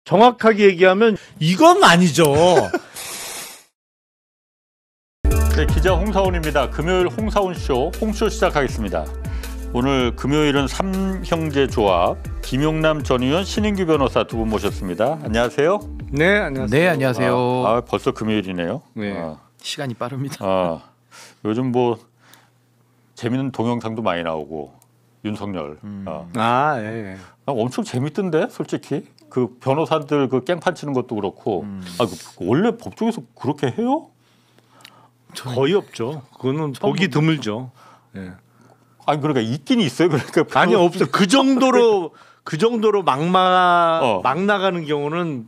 정확하게 얘기하면 이건 아니죠. 네, 기자 홍사훈입니다. 금요일 홍사훈쇼 홍쇼 시작하겠습니다. 오늘 금요일은 삼형제 조합 김용남 전 의원 신인규 변호사 두 분 모셨습니다. 안녕하세요. 네, 안녕하세요. 네, 안녕하세요. 벌써 금요일이네요. 네. 시간이 빠릅니다. 요즘 뭐 재밌는 동영상도 많이 나오고 윤석열. 예. 엄청 재밌던데 솔직히 그 변호사들 그 깽판 치는 것도 그렇고. 원래 법조에서 그렇게 해요? 거의 없죠. 그거는 보기 드물죠. 네. 아니 그러니까 있긴 있어요. 그러니까 아니 없어. 그 정도로 막 나가는 경우는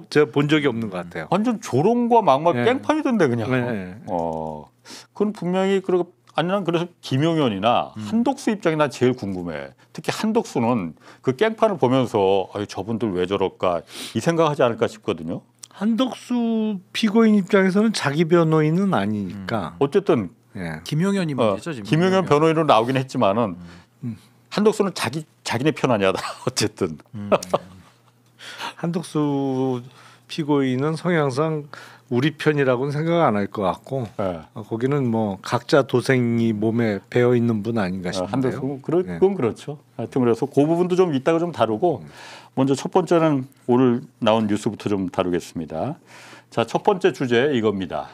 제가 본 적이 없는 것 같아요. 완전 조롱과 막말 네. 깽판이던데 그냥. 네. 그건 분명히 난 그래서 김용현이나 한독수 입장이 난 제일 궁금해. 특히 한독수는 그 깽판을 보면서 저분들 왜 저럴까 이 생각하지 않을까 싶거든요. 한덕수 피고인 입장에서는 자기 변호인은 아니니까. 어쨌든 김용현이 문제죠 지금. 김용현 변호인으로 나오긴 했지만은 한독수는 자기네 편 아니야다. 어쨌든 한덕수 피고인은 성향상 우리 편이라고는 생각 안 할 것 같고 거기는 뭐 각자 도생이 몸에 배어 있는 분 아닌가 싶은데요. 한덕수 그건 그렇죠. 하여튼 그래서 그 부분도 좀 이따가 좀 다루고 먼저 첫 번째는 오늘 나온 뉴스부터 좀 다루겠습니다. 자, 첫 번째 주제 이겁니다.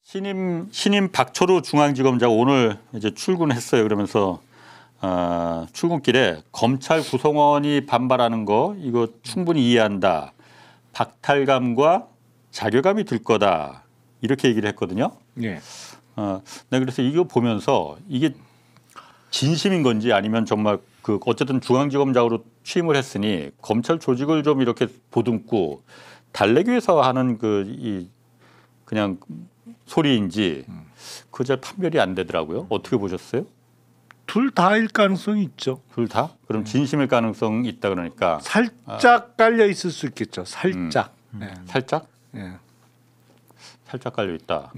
신임 박철우 중앙지검장 오늘 이제 출근했어요. 그러면서 출근길에 검찰 구성원이 반발하는 거 이거 충분히 이해한다. 박탈감과 자괴감이 들 거다. 이렇게 얘기를 했거든요. 네. 네, 그래서 이거 보면서 이게 진심인 건지 아니면 정말 어쨌든 중앙지검장으로 취임을 했으니 검찰 조직을 좀 이렇게 보듬고 달래기 위해서 하는 그냥 소리인지 그 잘 판별이 안 되더라고요. 어떻게 보셨어요? 둘 다일 가능성이 있죠. 둘 다? 그럼 진심일 가능성이 있다 그러니까 살짝 깔려 있을 수 있겠죠. 살짝. 살짝? 네. 살짝 깔려 있다.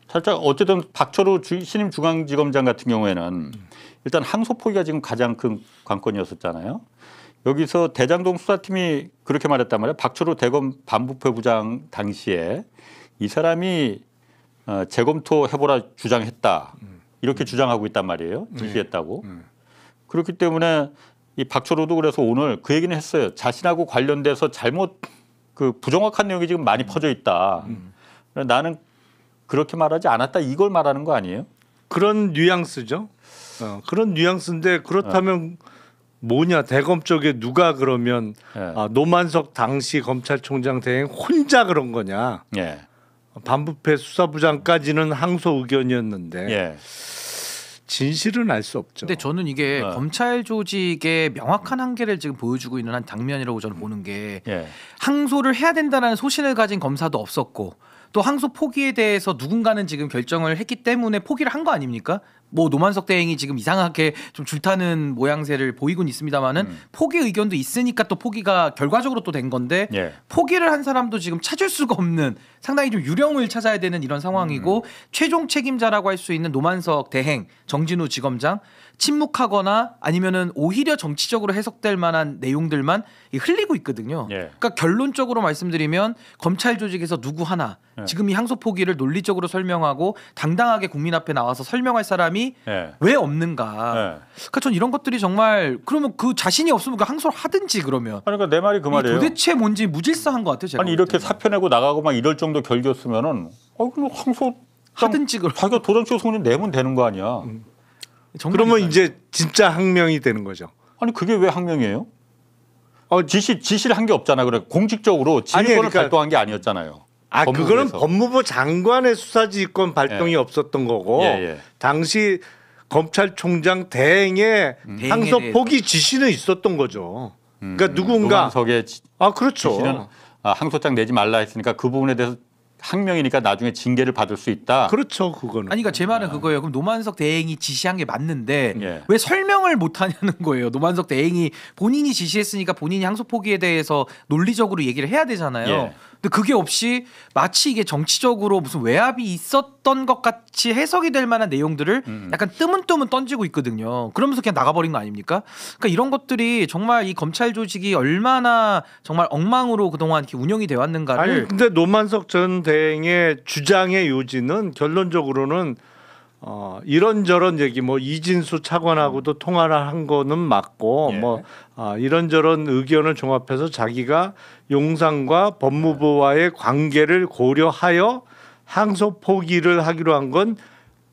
살짝 어쨌든 박철우 신임 중앙지검장 같은 경우에는 일단 항소 포기가 지금 가장 큰 관건이었었잖아요. 여기서 대장동 수사팀이 그렇게 말했단 말이에요. 박철우 대검 반부패 부장 당시에 이 사람이 재검토해보라 주장했다. 이렇게 주장하고 있단 말이에요. 지시했다고. 그렇기 때문에 이 박철우도 그래서 오늘 그 얘기는 했어요. 자신하고 관련돼서 잘못 부정확한 내용이 지금 많이 퍼져 있다. 나는 그렇게 말하지 않았다. 이걸 말하는 거 아니에요? 그런 뉘앙스죠. 그런 뉘앙스인데 그렇다면 뭐냐 대검 쪽에 누가 그러면 노만석 당시 검찰총장 대행 혼자 그런 거냐. 반부패 수사부장까지는 항소 의견이었는데 진실은 알 수 없죠. 근데 저는 이게 검찰 조직의 명확한 한계를 지금 보여주고 있는 한 장면이라고 저는 보는 게 항소를 해야 된다는 소신을 가진 검사도 없었고 또 항소 포기에 대해서 누군가는 지금 결정을 했기 때문에 포기를 한 거 아닙니까? 뭐 노만석 대행이 지금 이상하게 좀 줄타는 모양새를 보이곤 있습니다만은 포기 의견도 있으니까 또 포기가 결과적으로 또 된 건데 포기를 한 사람도 지금 찾을 수가 없는 상당히 좀 유령을 찾아야 되는 이런 상황이고 최종 책임자라고 할 수 있는 노만석 대행, 정진우 지검장 침묵하거나 아니면은 오히려 정치적으로 해석될 만한 내용들만 흘리고 있거든요. 그러니까 결론적으로 말씀드리면 검찰 조직에서 누구 하나 지금 이 항소 포기를 논리적으로 설명하고 당당하게 국민 앞에 나와서 설명할 사람이 왜 없는가. 그러니까 전 이런 것들이 정말 그러면 그 자신이 없으면 그 항소를 하든지 그러면. 그러니까 내 말이 그 말이에요. 도대체 뭔지 무질서한 것 같아요. 제가 아니 이렇게 사표 내고 나가고 막 이럴 정도 결기였으면은 그럼 항소 하든지 자기가 도당적 소년 내면 되는 거 아니야. 그러면 이제 진짜 항명이 되는 거죠. 아니 그게 왜 항명이에요? 지시를 한 게 없잖아. 그래 공식적으로 지휘권을 발동한 게 아니었잖아요. 그거는 법무부 장관의 수사지휘권 발동이 없었던 거고 당시 검찰총장 대행의 항소 포기 지시는 있었던 거죠. 그러니까 누군가 노만석의 그렇죠. 지시는 항소장 내지 말라 했으니까 그 부분에 대해서 항명이니까 나중에 징계를 받을 수 있다. 그렇죠, 그거는. 아니, 그러니까 제 말은 그거예요. 그럼 노만석 대행이 지시한 게 맞는데 왜 설명을 못 하냐는 거예요. 노만석 대행이 본인이 지시했으니까 본인이 항소 포기에 대해서 논리적으로 얘기를 해야 되잖아요. 근데 그게 없이 마치 이게 정치적으로 무슨 외압이 있었던 것 같이 해석이 될 만한 내용들을 약간 뜨문뜨문 던지고 있거든요. 그러면서 그냥 나가버린 거 아닙니까? 그러니까 이런 것들이 정말 이 검찰 조직이 얼마나 정말 엉망으로 그동안 이렇게 운영이 되어 왔는가를. 아니 근데 노만석 전 대행의 주장의 요지는 결론적으로는 이런저런 얘기 뭐 이진수 차관하고도 통화를 한 거는 맞고 뭐 이런저런 의견을 종합해서 자기가 용산과 법무부와의 관계를 고려하여 항소 포기를 하기로 한 건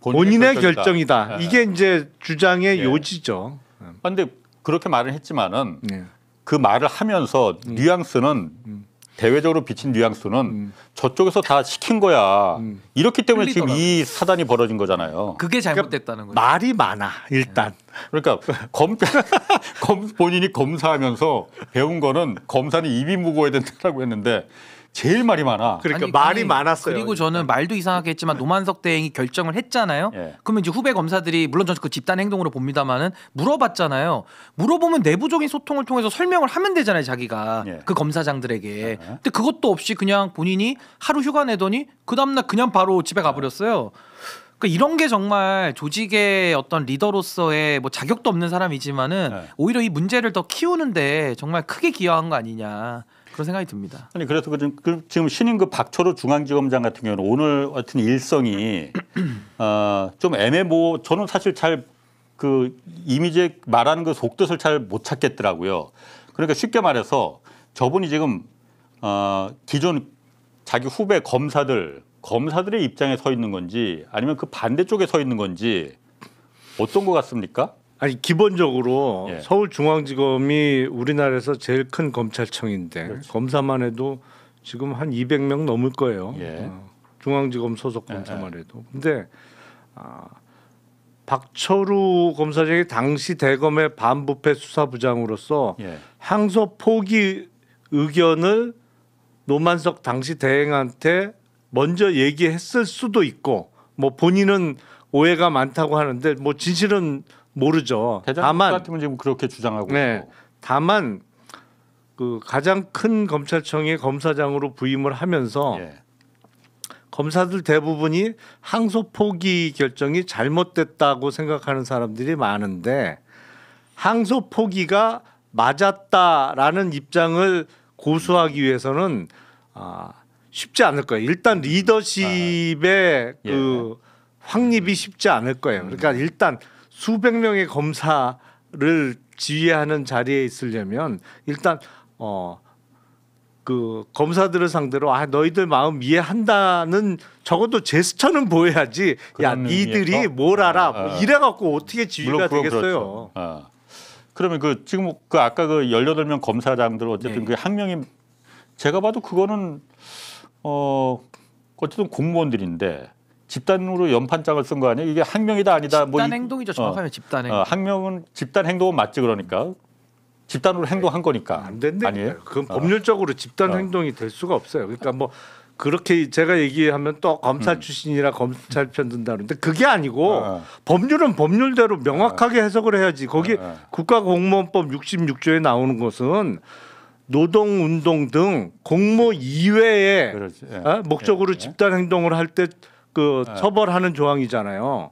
본인의 결정이다. 이게 이제 주장의 요지죠. 그런데 그렇게 말을 했지만은 그 말을 하면서 뉘앙스는 대외적으로 비친 뉘앙스는 저쪽에서 다 시킨 거야. 이렇기 때문에 지금 이 사단이 벌어진 거잖아요. 그게 잘못됐다는 거죠. 말이 많아 일단. 그러니까 본인이 검사하면서 배운 거는 검사는 입이 무거워야 된다고 했는데 제일 말이 많아. 그러니까 말이 많았어요. 그리고 저는 말도 이상하게 했지만 노만석 대행이 결정을 했잖아요. 그러면 이제 후배 검사들이 물론 저는 그 집단 행동으로 봅니다만은 물어봤잖아요. 물어보면 내부적인 소통을 통해서 설명을 하면 되잖아요, 자기가 그 검사장들에게. 근데 그것도 없이 그냥 본인이 하루 휴가 내더니 그 다음날 그냥 바로 집에 가버렸어요. 그러니까 이런 게 정말 조직의 어떤 리더로서의 뭐 자격도 없는 사람이지만은 오히려 이 문제를 더 키우는데 정말 크게 기여한 거 아니냐. 그런 생각이 듭니다. 아니 그래서 지금 신임 그 박철호 중앙지검장 같은 경우는 오늘 같은 일성이 좀 애매모. 저는 사실 잘 그 이미지에 말하는 그 속뜻을 잘 못 찾겠더라고요. 그러니까 쉽게 말해서 저분이 지금 기존 자기 후배 검사들의 입장에 서 있는 건지 아니면 그 반대쪽에 서 있는 건지 어떤 것 같습니까? 아니 기본적으로 서울중앙지검이 우리나라에서 제일 큰 검찰청인데 그렇죠. 검사만 해도 지금 한 200명 넘을 거예요. 중앙지검 소속 검사만 해도. 근데 박철우 검사장이 당시 대검의 반부패 수사부장으로서 항소 포기 의견을 노만석 당시 대행한테 먼저 얘기했을 수도 있고 뭐 본인은 오해가 많다고 하는데 뭐 진실은 모르죠. 다만 같으면 지금 그렇게 주장하고 있고. 다만 그 가장 큰 검찰청의 검사장으로 부임을 하면서 검사들 대부분이 항소 포기 결정이 잘못됐다고 생각하는 사람들이 많은데 항소 포기가 맞았다라는 입장을 고수하기 위해서는 쉽지 않을 거예요. 일단 리더십의 그 확립이 쉽지 않을 거예요. 그러니까 일단 수백 명의 검사를 지휘하는 자리에 있으려면 일단 그 검사들을 상대로 너희들 마음 이해한다는 적어도 제스처는 보여야지. 야 니들이 뭘 알아? 뭐 이래갖고 어떻게 지휘가 되겠어요? 그렇죠. 그러면 그 지금 그 아까 그 18명 검사장들 어쨌든 그 학명이 제가 봐도 그거는 어쨌든 공무원들인데. 집단으로 연판장을 쓴 거 아니에요? 이게 학명이다 아니다. 집단 행동이죠. 정확하면 집단 행동. 학명은 집단 행동은 맞지 그러니까 집단으로 행동한 거니까 안 된다. 아니에요? 그건 법률적으로 집단 행동이 될 수가 없어요. 그러니까 뭐 그렇게 제가 얘기하면 또 검찰 출신이라 검찰 편 든다 그러는데 그게 아니고 법률은 법률대로 명확하게 해석을 해야지. 거기 국가공무원법 66조에 나오는 것은 노동운동 등 공모 이외에 목적으로 집단 행동을 할 때 그 처벌하는 조항이잖아요.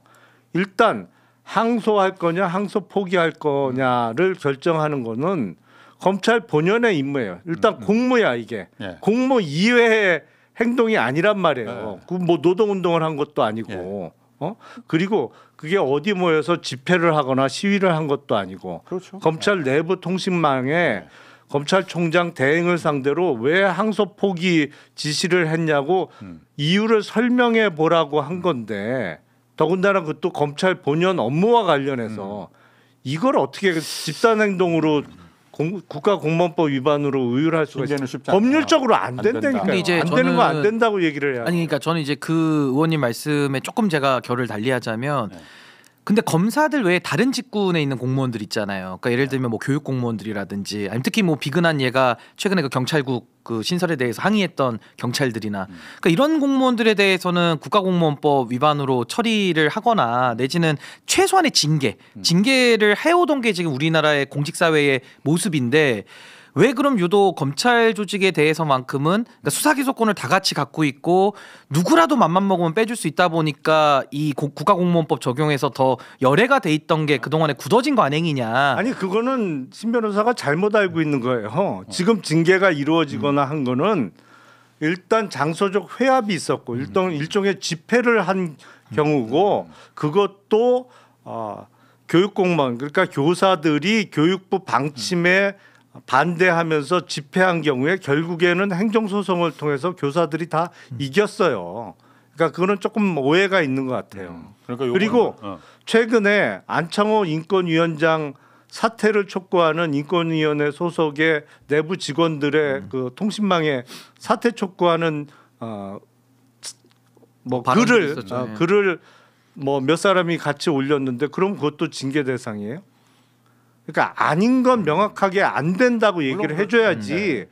일단 항소할 거냐 항소 포기할 거냐를 결정하는 거는 검찰 본연의 임무예요. 일단 공모야 이게. 공모 이외의 행동이 아니란 말이에요. 뭐 노동운동을 한 것도 아니고 그리고 그게 어디 모여서 집회를 하거나 시위를 한 것도 아니고 그렇죠. 검찰 내부 통신망에 검찰총장 대행을 상대로 왜 항소 포기 지시를 했냐고 이유를 설명해 보라고 한 건데 더군다나 그것도 검찰 본연 업무와 관련해서 이걸 어떻게 집단행동으로 국가공무원법 위반으로 의율할 수가 있어요? 법률적으로 안 된다니까요. 이제 안 되는 거 안 된다고 얘기를 해요. 아니 그러니까 저는 이제 그 의원님 말씀에 조금 제가 결을 달리하자면 근데 검사들 외에 다른 직군에 있는 공무원들 있잖아요. 그러니까 예를 들면 뭐 교육 공무원들이라든지 아니면 특히 뭐 비근한 얘가 최근에 그 경찰국 그 신설에 대해서 항의했던 경찰들이나 그러니까 이런 공무원들에 대해서는 국가공무원법 위반으로 처리를 하거나 내지는 최소한의 징계를 해오던 게 지금 우리나라의 공직사회의 모습인데 왜 그럼 유독 검찰 조직에 대해서만큼은 그러니까 수사기소권을 다 같이 갖고 있고 누구라도 맘만 먹으면 빼줄 수 있다 보니까 이 국가공무원법 적용에서 더 열애가 돼 있던 게 그동안에 굳어진 거 아니냐. 아니 그거는 신 변호사가 잘못 알고 있는 거예요. 지금 징계가 이루어지거나 한 거는 일단 장소적 회합이 있었고 일종의 집회를 한 경우고 그것도 교육공무원 그러니까 교사들이 교육부 방침에 반대하면서 집회한 경우에 결국에는 행정소송을 통해서 교사들이 다 이겼어요. 그러니까 그거는 조금 오해가 있는 것 같아요. 그러니까 그리고 최근에 안창호 인권위원장 사퇴를 촉구하는 인권위원회 소속의 내부 직원들의 그 통신망에 사퇴 촉구하는 뭐 글을 뭐 몇 사람이 같이 올렸는데 그럼 그것도 징계 대상이에요? 그러니까 아닌 건 명확하게 안 된다고 얘기를 해줘야지.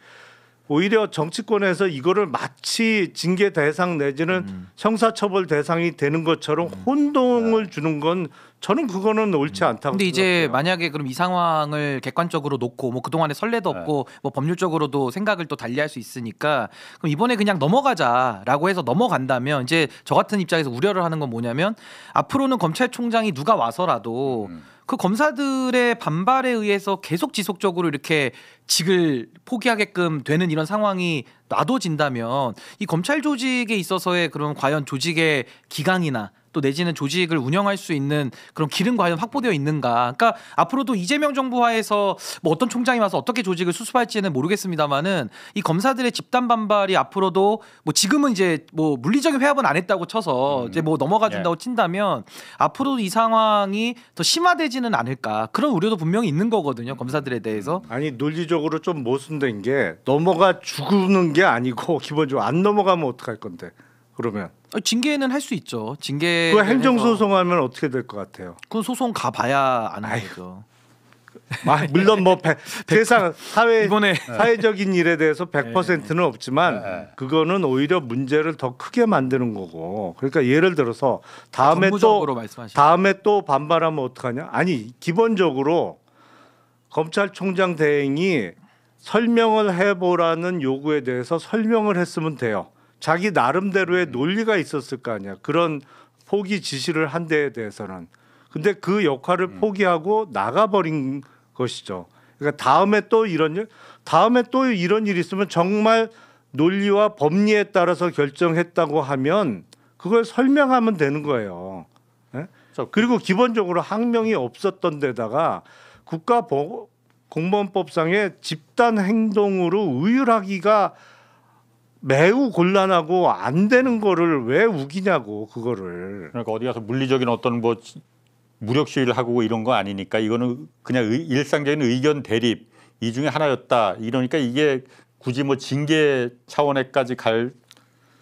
오히려 정치권에서 이거를 마치 징계 대상 내지는 형사처벌 대상이 되는 것처럼 혼동을 주는 건 저는 그거는 옳지 않다고 근데 이제 생각해요. 만약에 그럼 이 상황을 객관적으로 놓고 뭐 그동안에 선례도 없고 뭐 법률적으로도 생각을 또 달리할 수 있으니까 그럼 이번에 그냥 넘어가자라고 해서 넘어간다면 이제 저 같은 입장에서 우려를 하는 건 뭐냐면 앞으로는 검찰총장이 누가 와서라도 그 검사들의 반발에 의해서 계속 지속적으로 이렇게 직을 포기하게끔 되는 이런 상황이 놔둬진다면 이 검찰 조직에 있어서의 그런 과연 조직의 기강이나 또 내지는 조직을 운영할 수 있는 그런 길은 과연 확보되어 있는가? 그러니까 앞으로도 이재명 정부 하에서 뭐 어떤 총장이 와서 어떻게 조직을 수습할지는 모르겠습니다만은 이 검사들의 집단 반발이 앞으로도 뭐 지금은 이제 뭐 물리적인 회합은 안 했다고 쳐서 이제 뭐 넘어가준다고 친다면 앞으로 이 상황이 더 심화되지는 않을까? 그런 우려도 분명히 있는 거거든요. 검사들에 대해서. 아니 논리적으로 좀 모순된 게 넘어가 죽는 게 아니고 기본적으로 안 넘어가면 어떡할 건데 그러면 징계는 할 수 있죠. 징계. 그 행정소송하면 어떻게 될 것 같아요? 그건 소송 가봐야 아는 거죠. 물론 뭐 세상 이번에 사회적인 일에 대해서 100%는 없지만 그거는 오히려 문제를 더 크게 만드는 거고. 그러니까 예를 들어서 다음에 또 반발하면 어떡하냐? 아니 기본적으로 검찰총장 대행이 설명을 해보라는 요구에 대해서 설명을 했으면 돼요. 자기 나름대로의 논리가 있었을 거 아니야. 그런 포기 지시를 한 데에 대해서는. 근데 그 역할을 포기하고 나가버린 것이죠. 그러니까 다음에 또 이런 일 있으면 정말 논리와 법리에 따라서 결정했다고 하면 그걸 설명하면 되는 거예요. 네? 그리고 기본적으로 항명이 없었던 데다가 국가공무원법상의 집단 행동으로 의율하기가 매우 곤란하고 안 되는 거를 왜 우기냐고 그거를. 그러니까 어디 가서 물리적인 어떤 뭐 무력 시위를 하고 이런 거 아니니까 이거는 그냥 일상적인 의견 대립 이 중에 하나였다. 이러니까 이게 굳이 뭐 징계 차원에까지 갈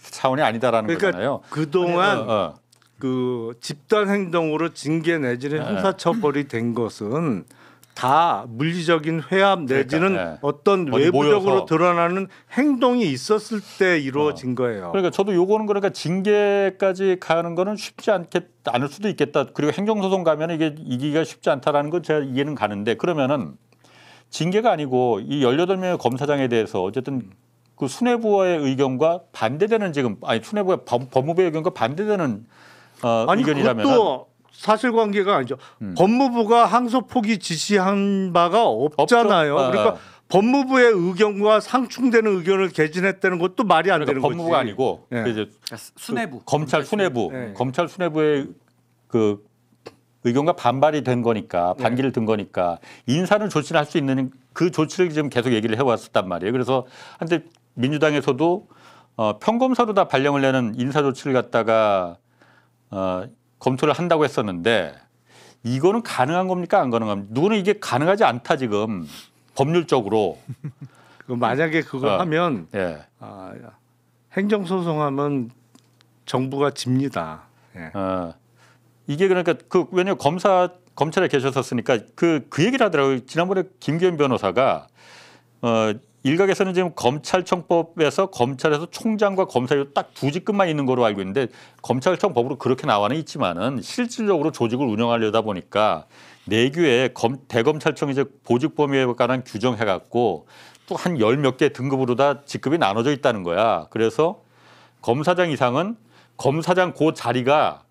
차원이 아니다라는 거잖아요. 그동안 그 집단 행동으로 징계 내지는 형사처벌이 된 것은 다 물리적인 회합 내지는 어떤 외부적으로 모여서. 드러나는 행동이 있었을 때 이루어진 거예요. 그러니까 저도 요거는 그러니까 징계까지 가는 거는 쉽지 않을 수도 있겠다. 그리고 행정소송 가면 이게 이기기가 쉽지 않다라는 건 제가 이해는 가는데 그러면은 징계가 아니고 이 18명의 검사장에 대해서 어쨌든 그 수뇌부의 의견과 반대되는 수뇌부의 법무부의 의견과 반대되는 의견이라면 그것도 사실관계가 아니죠. 법무부가 항소 포기 지시한 바가 없잖아요. 그러니까 법무부의 의견과 상충되는 의견을 개진했다는 것도 말이 안 되는 거지. 법무부가 아니고 이제 수뇌부, 검찰 수뇌부의 그 의견과 반발이 된 거니까 반기를 든 거니까 인사는 조치를 할 수 있는 그 조치를 지금 계속 얘기를 해왔었단 말이에요. 그래서 한때 민주당에서도 평검사도 다 발령을 내는 인사 조치를 갖다가 검토를 한다고 했었는데 이거는 가능한 겁니까 안 가능합니까? 누구는 이게 가능하지 않다 지금 법률적으로. 만약에 그거 하면 행정소송하면 정부가 집니다. 이게 그러니까 왜냐면 검찰에 계셨었으니까 그 얘기를 하더라고요. 지난번에 김기현 변호사가 일각에서는 지금 검찰청법에서 검찰에서 총장과 검사로 딱 두 직급만 있는 거로 알고 있는데 검찰청법으로 그렇게 나와는 있지만은 실질적으로 조직을 운영하려다 보니까 내규에 대검찰청 이제 보직 범위에 관한 규정해 갖고 또 한 열 몇 개 등급으로 다 직급이 나눠져 있다는 거야. 그래서 검사장 이상은 검사장 그 자리가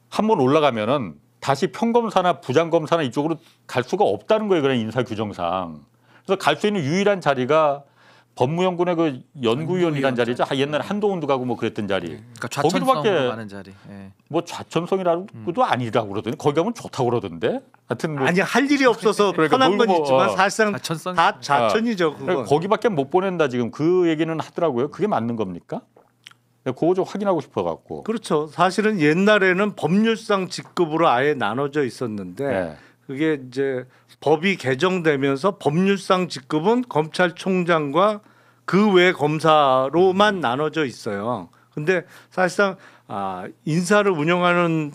한번 올라가면은 다시 평검사나 부장검사나 이쪽으로 갈 수가 없다는 거예요. 그런 인사 규정상. 그래서 갈 수 있는 유일한 자리가 법무연구원의 그 연구위원이라는 자리죠. 옛날에 한동훈도 가고 뭐 그랬던 자리. 그러니까 좌천성으로 가는 자리. 예. 뭐 좌천성이라고도 아니라고 그러더니 거기 가면 좋다고 그러던데. 하여튼 뭐 아니 할 일이 없어서 그러니까 편한 건 뭐, 있지만 사실상 좌천성. 다 좌천이죠. 그건. 거기밖에 못 보낸다 지금 그 얘기는 하더라고요. 그게 맞는 겁니까? 그거 좀 확인하고 싶어갖고. 그렇죠. 사실은 옛날에는 법률상 직급으로 아예 나눠져 있었는데 네. 그게 이제 법이 개정되면서 법률상 직급은 검찰총장과 그 외 검사로만 나눠져 있어요. 근데 사실상 인사를 운영하는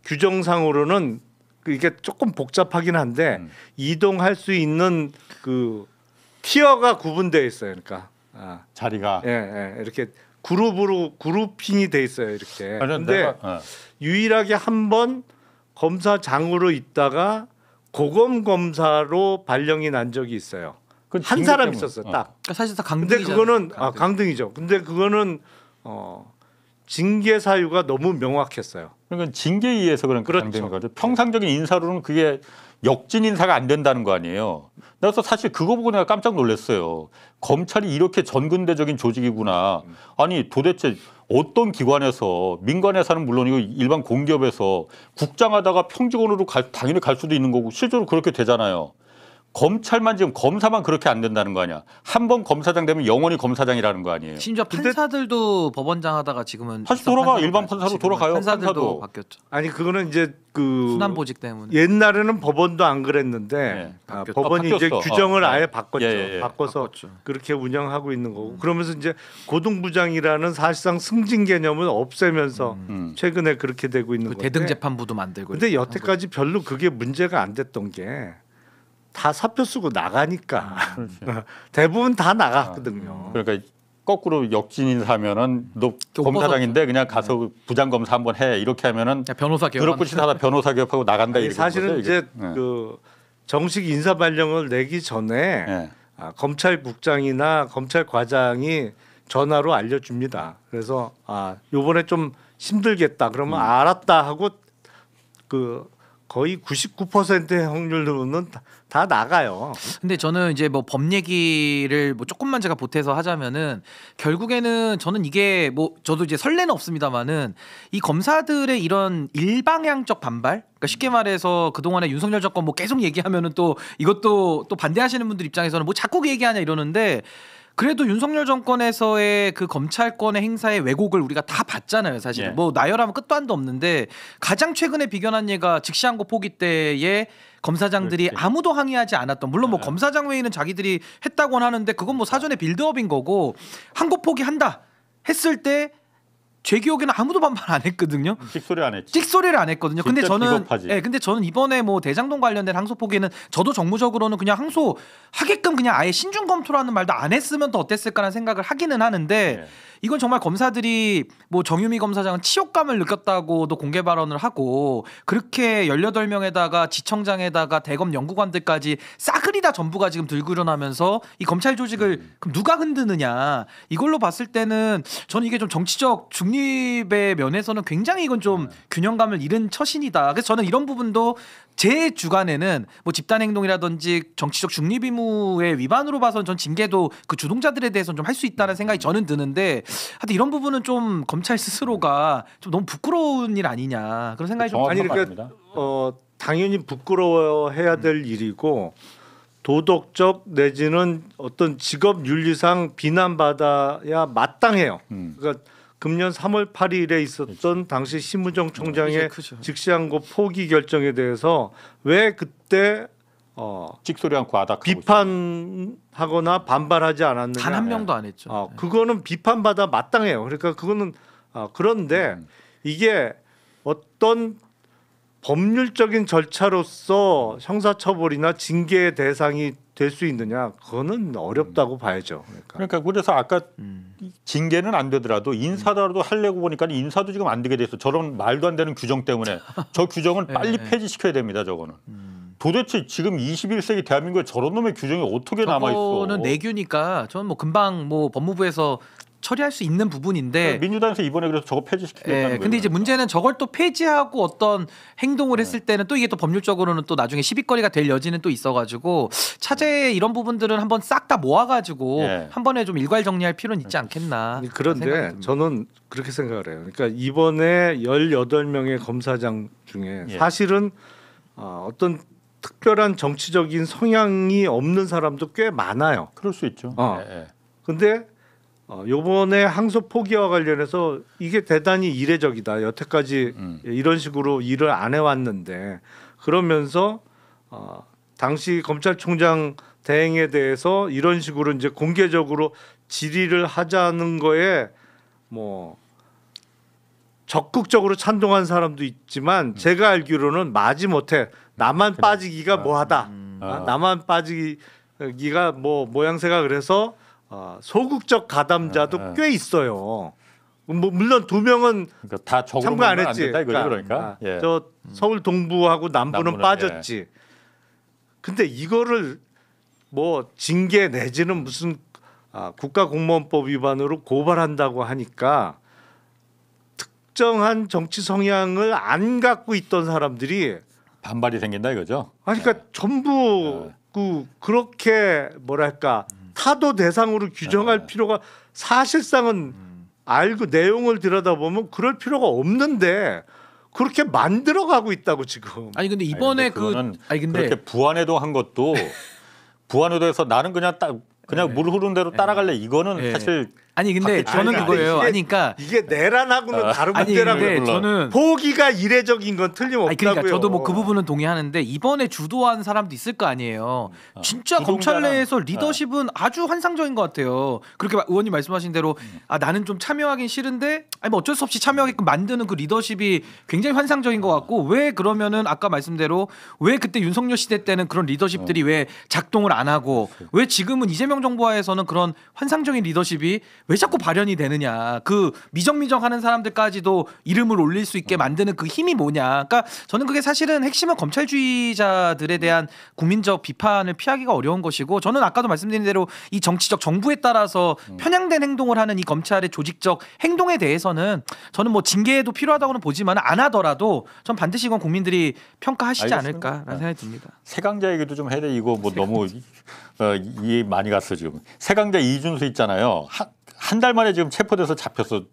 규정상으로는 이게 조금 복잡하긴 한데 이동할 수 있는 그 티어가 구분되어 있어요. 그러니까 자리가. 예, 이렇게 그룹으로 그룹핑이 돼 있어요. 이렇게. 근데 근데 유일하게 한 번 검사장으로 있다가 고검 검사로 발령이 난 적이 있어요. 한 사람 있었어요. 딱. 그러니까 사실 다 근데 강등이잖아요. 그거는 강등이죠. 근데 그거는 징계 사유가 너무 명확했어요. 그러니까 징계에 의해서 그런 그렇죠. 강등인 거죠. 평상적인 인사로는 그게 역진 인사가 안 된다는 거 아니에요. 그래서 사실 그거 보고 내가 깜짝 놀랐어요. 검찰이 이렇게 전근대적인 조직이구나. 아니 도대체 어떤 기관에서 민간회사는 물론이고 일반 공기업에서 국장하다가 평직원으로 당연히 갈 수도 있는 거고 실제로 그렇게 되잖아요. 검찰만 지금 검사만 그렇게 안 된다는 거 아니야. 한 번 검사장 되면 영원히 검사장이라는 거 아니에요. 심지어 판사들도 법원장 하다가 지금은 다시 돌아가 일반 판사로 돌아가요. 판사들도 판사도. 바뀌었죠. 아니 그거는 이제 그 순환 보직 때문에. 옛날에는 법원도 안 그랬는데 네, 법원이 이제 바뀌었어. 규정을 아예 바꿨죠. 예. 바꿔서 바꿨죠. 그렇게 운영하고 있는 거고. 그러면서 이제 고등부장이라는 사실상 승진 개념을 없애면서 최근에 그렇게 되고 있는 그 건데. 대등재판부도 만들고. 근데 여태까지 별로 그게 문제가 안 됐던 게 다 사표 쓰고 나가니까 대부분 다 나갔거든요. 그러니까 거꾸로 역진 인사면은 너 검사장인데 그냥 가서 부장검사 한번 해 이렇게 하면은 변호사 개업. 그렇듯이 하다 변호사 개업하고 나간다 이렇게. 사실은 이제 네. 그 정식 인사 발령을 내기 전에 네. 검찰국장이나 검찰과장이 전화로 알려줍니다. 그래서 요번에 좀 힘들겠다. 그러면 알았다 하고 그 거의 99%의 확률로는 다 나가요. 근데 저는 이제 뭐 법 얘기를 뭐 조금만 제가 보태서 하자면은 결국에는 저는 이게 뭐 저도 이제 설레는 없습니다만은 이 검사들의 이런 일방향적 반발, 그러니까 쉽게 말해서 그동안에 윤석열 정권 뭐 계속 얘기하면은 또 이것도 또 반대하시는 분들 입장에서는 뭐 자꾸 그 얘기하냐 이러는데. 그래도 윤석열 정권에서의 그 검찰권의 행사의 왜곡을 우리가 다 봤잖아요, 사실은. 예. 뭐 나열하면 끝도 한도 없는데 가장 최근에 비견한 예가 직시항고 포기 때에 검사장들이 그렇지. 아무도 항의하지 않았던, 물론 뭐 검사장 회의는 자기들이 했다고는 하는데 그건 뭐 사전에 빌드업인 거고 항고 포기한다 했을 때 제 기억에는 아무도 반발 안 했거든요. 찍소리 안 했지. 찍소리를 안 했거든요. 근데 진짜 저는 비겁하지. 근데 저는 이번에 뭐 대장동 관련된 항소 포기는 저도 정무적으로는 그냥 항소 하게끔 그냥 아예 신중 검토라는 말도 안 했으면 더 어땠을까라는 생각을 하기는 하는데 네. 이건 정말 검사들이 뭐 정유미 검사장은 치욕감을 느꼈다고도 공개 발언을 하고 그렇게 18명에다가 지청장에다가 대검 연구관들까지 싸그리 다 전부가 지금 들고 일어나면서 이 검찰 조직을 그럼 누가 흔드느냐 이걸로 봤을 때는 저는 이게 좀 정치적 중립의 면에서는 굉장히 이건 좀 균형감을 잃은 처신이다. 그래서 저는 이런 부분도 제 주관에는 뭐 집단 행동이라든지 정치적 중립 의무의 위반으로 봐서는 전 징계도 그 주동자들에 대해서는 좀 할 수 있다는 생각이 저는 드는데 하여튼 이런 부분은 좀 검찰 스스로가 좀 너무 부끄러운 일 아니냐 그런 생각이 좀 정확한 아니 그러니까 말입니다. 당연히 부끄러워해야 될 일이고 도덕적 내지는 어떤 직업 윤리상 비난받아야 마땅해요. 그러니까 금년 3월 8일에 있었던 당시 심우정 총장의 직시항고 포기 결정에 대해서 왜 그때 찍소리 않고 아닥하고 비판하거나 반발하지 않았느냐. 단 한 명도 안 했죠. 그거는 비판받아 마땅해요. 그러니까 그거는 그런데 이게 어떤 법률적인 절차로서 형사처벌이나 징계의 대상이 될 수 있느냐? 그거는 어렵다고 봐야죠. 그러니까 그래서 아까 징계는 안 되더라도 인사라도 하려고 보니까 인사도 지금 안 되게 돼서 저런 말도 안 되는 규정 때문에 저 규정은 빨리 폐지시켜야 됩니다. 저거는. 도대체 지금 21세기 대한민국에 저런 놈의 규정이 어떻게 남아 있어? 저거는 내규니까 저는 뭐 금방 뭐 법무부에서 처리할 수 있는 부분인데 민주당에서 이번에 그래서 저거 폐지시키겠다는 거예요. 근데 이제 문제는 저걸 또 폐지하고 어떤 행동을 했을 때는 또 이게 또 법률적으로는 또 나중에 시비거리가 될 여지는 또 있어가지고 차제에 이런 부분들은 한번 싹 다 모아가지고 한 번에 좀 일괄 정리할 필요는 있지 않겠나. 그런데 저는 그렇게 생각을 해요. 그러니까 이번에 18명의 검사장 중에 사실은 어떤 특별한 정치적인 성향이 없는 사람도 꽤 많아요. 그럴 수 있죠. 근데 요번에 항소 포기와 관련해서 이게 대단히 이례적이다. 여태까지 이런 식으로 일을 안 해왔는데 그러면서 당시 검찰총장 대행에 대해서 이런 식으로 이제 공개적으로 질의를 하자는 거에 뭐 적극적으로 찬동한 사람도 있지만 제가 알기로는 마지못해 나만 빠지기가 뭐하다. 나만 빠지기가 뭐 모양새가 그래서 소극적 가담자도 꽤 있어요. 뭐 물론 2명은 그러니까 다 참가 안 했지. 그러니까 저 서울 동부하고 남부는 빠졌지. 근데 이거를 뭐 징계 내지는 무슨 국가공무원법 위반으로 고발한다고 하니까 특정한 정치 성향을 안 갖고 있던 사람들이 반발이 생긴다 이거죠. 그러니까 전부 그렇게 뭐랄까 타도 대상으로 규정할 필요가 사실상은 알고 내용을 들여다보면 그럴 필요가 없는데 그렇게 만들어가고 있다고 지금. 아니 근데 이번에 근데 그렇게 부안해도 한 것도 부안해도에서 나는 그냥 물 흐르는 대로 따라갈래 이거는 사실. 아니 근데 저는 그거예요. 그러니까 이게 내란하고는 다른 문제라고. 저는 포기가 이례적인 건 틀림없다고요. 그러니까 저도 뭐 그 부분은 동의하는데 이번에 주도한 사람도 있을 거 아니에요. 진짜 검찰 내에서 리더십은 아주 환상적인 것 같아요. 그렇게 의원님 말씀하신 대로 나는 좀 참여하긴 싫은데 뭐 어쩔 수 없이 참여하게끔 만드는 그 리더십이 굉장히 환상적인 것 같고 왜 그러면은 아까 말씀대로 왜 그때 윤석열 시대 때는 그런 리더십들이 왜 작동을 안 하고 왜 지금은 이재명 정부 하에서는 그런 환상적인 리더십이 왜 자꾸 발현이 되느냐. 그 미정미정하는 사람들까지도 이름을 올릴 수 있게 만드는 그 힘이 뭐냐. 그러니까 저는 그게 사실은 핵심은 검찰주의자들에 대한 국민적 비판을 피하기가 어려운 것이고 저는 아까도 말씀드린 대로 이 정치적 정부에 따라서 편향된 행동을 하는 이 검찰의 조직적 행동에 대해서는 저는 뭐 징계도 필요하다고는 보지만 안 하더라도 전 반드시 이건 국민들이 평가하시지 않을까라는 생각이 듭니다. 세강자 얘기도 좀 해야 돼. 이거 뭐 너무 이해 많이 갔어 지금. 세강자 이준수 있잖아요. 한 달 만에 지금 체포돼서 잡혔어.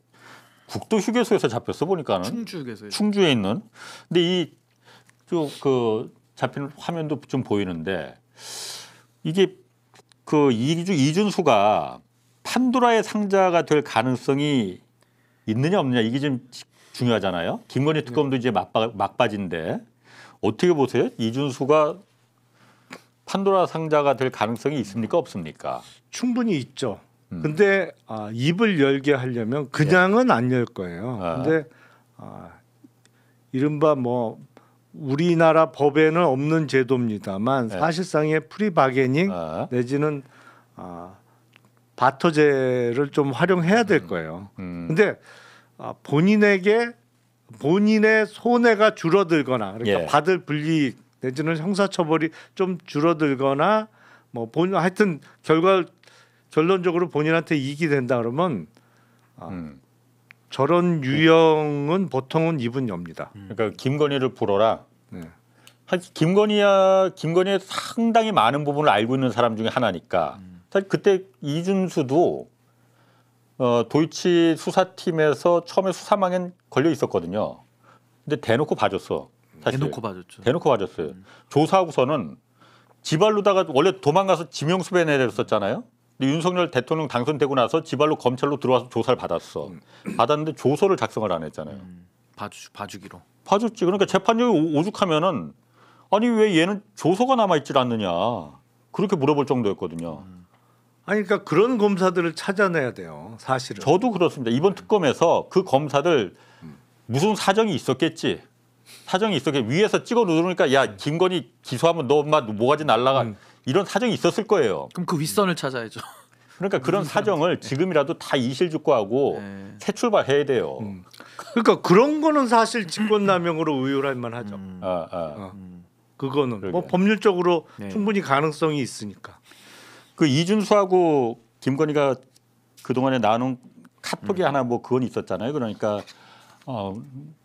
국도 휴게소에서 잡혔어 보니까는. 충주에서. 충주에 있는. 근데 그 잡힌 화면도 좀 보이는데 이게 그 이준수가 판도라의 상자가 될 가능성이 있느냐 없느냐 이게 좀 중요하잖아요. 김건희 특검도 이제 막바지인데 어떻게 보세요? 이준수가 판도라 상자가 될 가능성이 있습니까 없습니까? 충분히 있죠. 근데 입을 열게 하려면 그냥은 안 열 거예요. 근데 이른바 뭐 우리나라 법에는 없는 제도입니다만 사실상의 프리바게닝 내지는 바터제를 좀 활용해야 될 거예요. 근데 본인의 손해가 줄어들거나 그러니까 받을 불이익 내지는 형사처벌이 좀 줄어들거나 뭐 하여튼 결론적으로 본인한테 이익이 된다 그러면 저런 유형은 보통은 입은 엽니다. 그러니까 김건희를 불어라. 김건희의 상당히 많은 부분을 알고 있는 사람 중에 하나니까. 사실 그때 이준수도 도이치 수사팀에서 처음에 수사망엔 걸려 있었거든요. 근데 대놓고 봐줬어. 사실. 대놓고 봐줬어요. 조사하고서는 지발로다가 원래 도망가서 지명수배 내렸었잖아요. 근데 윤석열 대통령 당선되고 나서 지발로 검찰로 들어와서 조사를 받았어. 받았는데 조서를 작성을 안 했잖아요. 봐주기로. 봐줬지. 그러니까 재판정이 오죽하면은 아니 왜 얘는 조서가 남아있질 않느냐. 그렇게 물어볼 정도였거든요. 아니 그러니까 그런 검사들을 찾아내야 돼요. 사실은. 저도 그렇습니다. 이번 특검에서 그 검사들 무슨 사정이 있었겠지. 사정이 있었겠지. 위에서 찍어 누르니까 야 김건희 기소하면 너 엄마 모가지 날라가. 이런 사정이 있었을 거예요. 그럼 그 윗선을 찾아야죠. 그러니까 그런 사정을 지금이라도 다 이실직고하고 네. 새 출발해야 돼요. 그러니까 그런 거는 사실 직권남용으로 의율할 만하죠. 그거는 뭐 그러게. 법률적으로 네. 충분히 가능성이 있으니까. 그 이준수하고 김건희가 그 동안에 나눈 카톡이 하나 뭐 그건 있었잖아요. 그러니까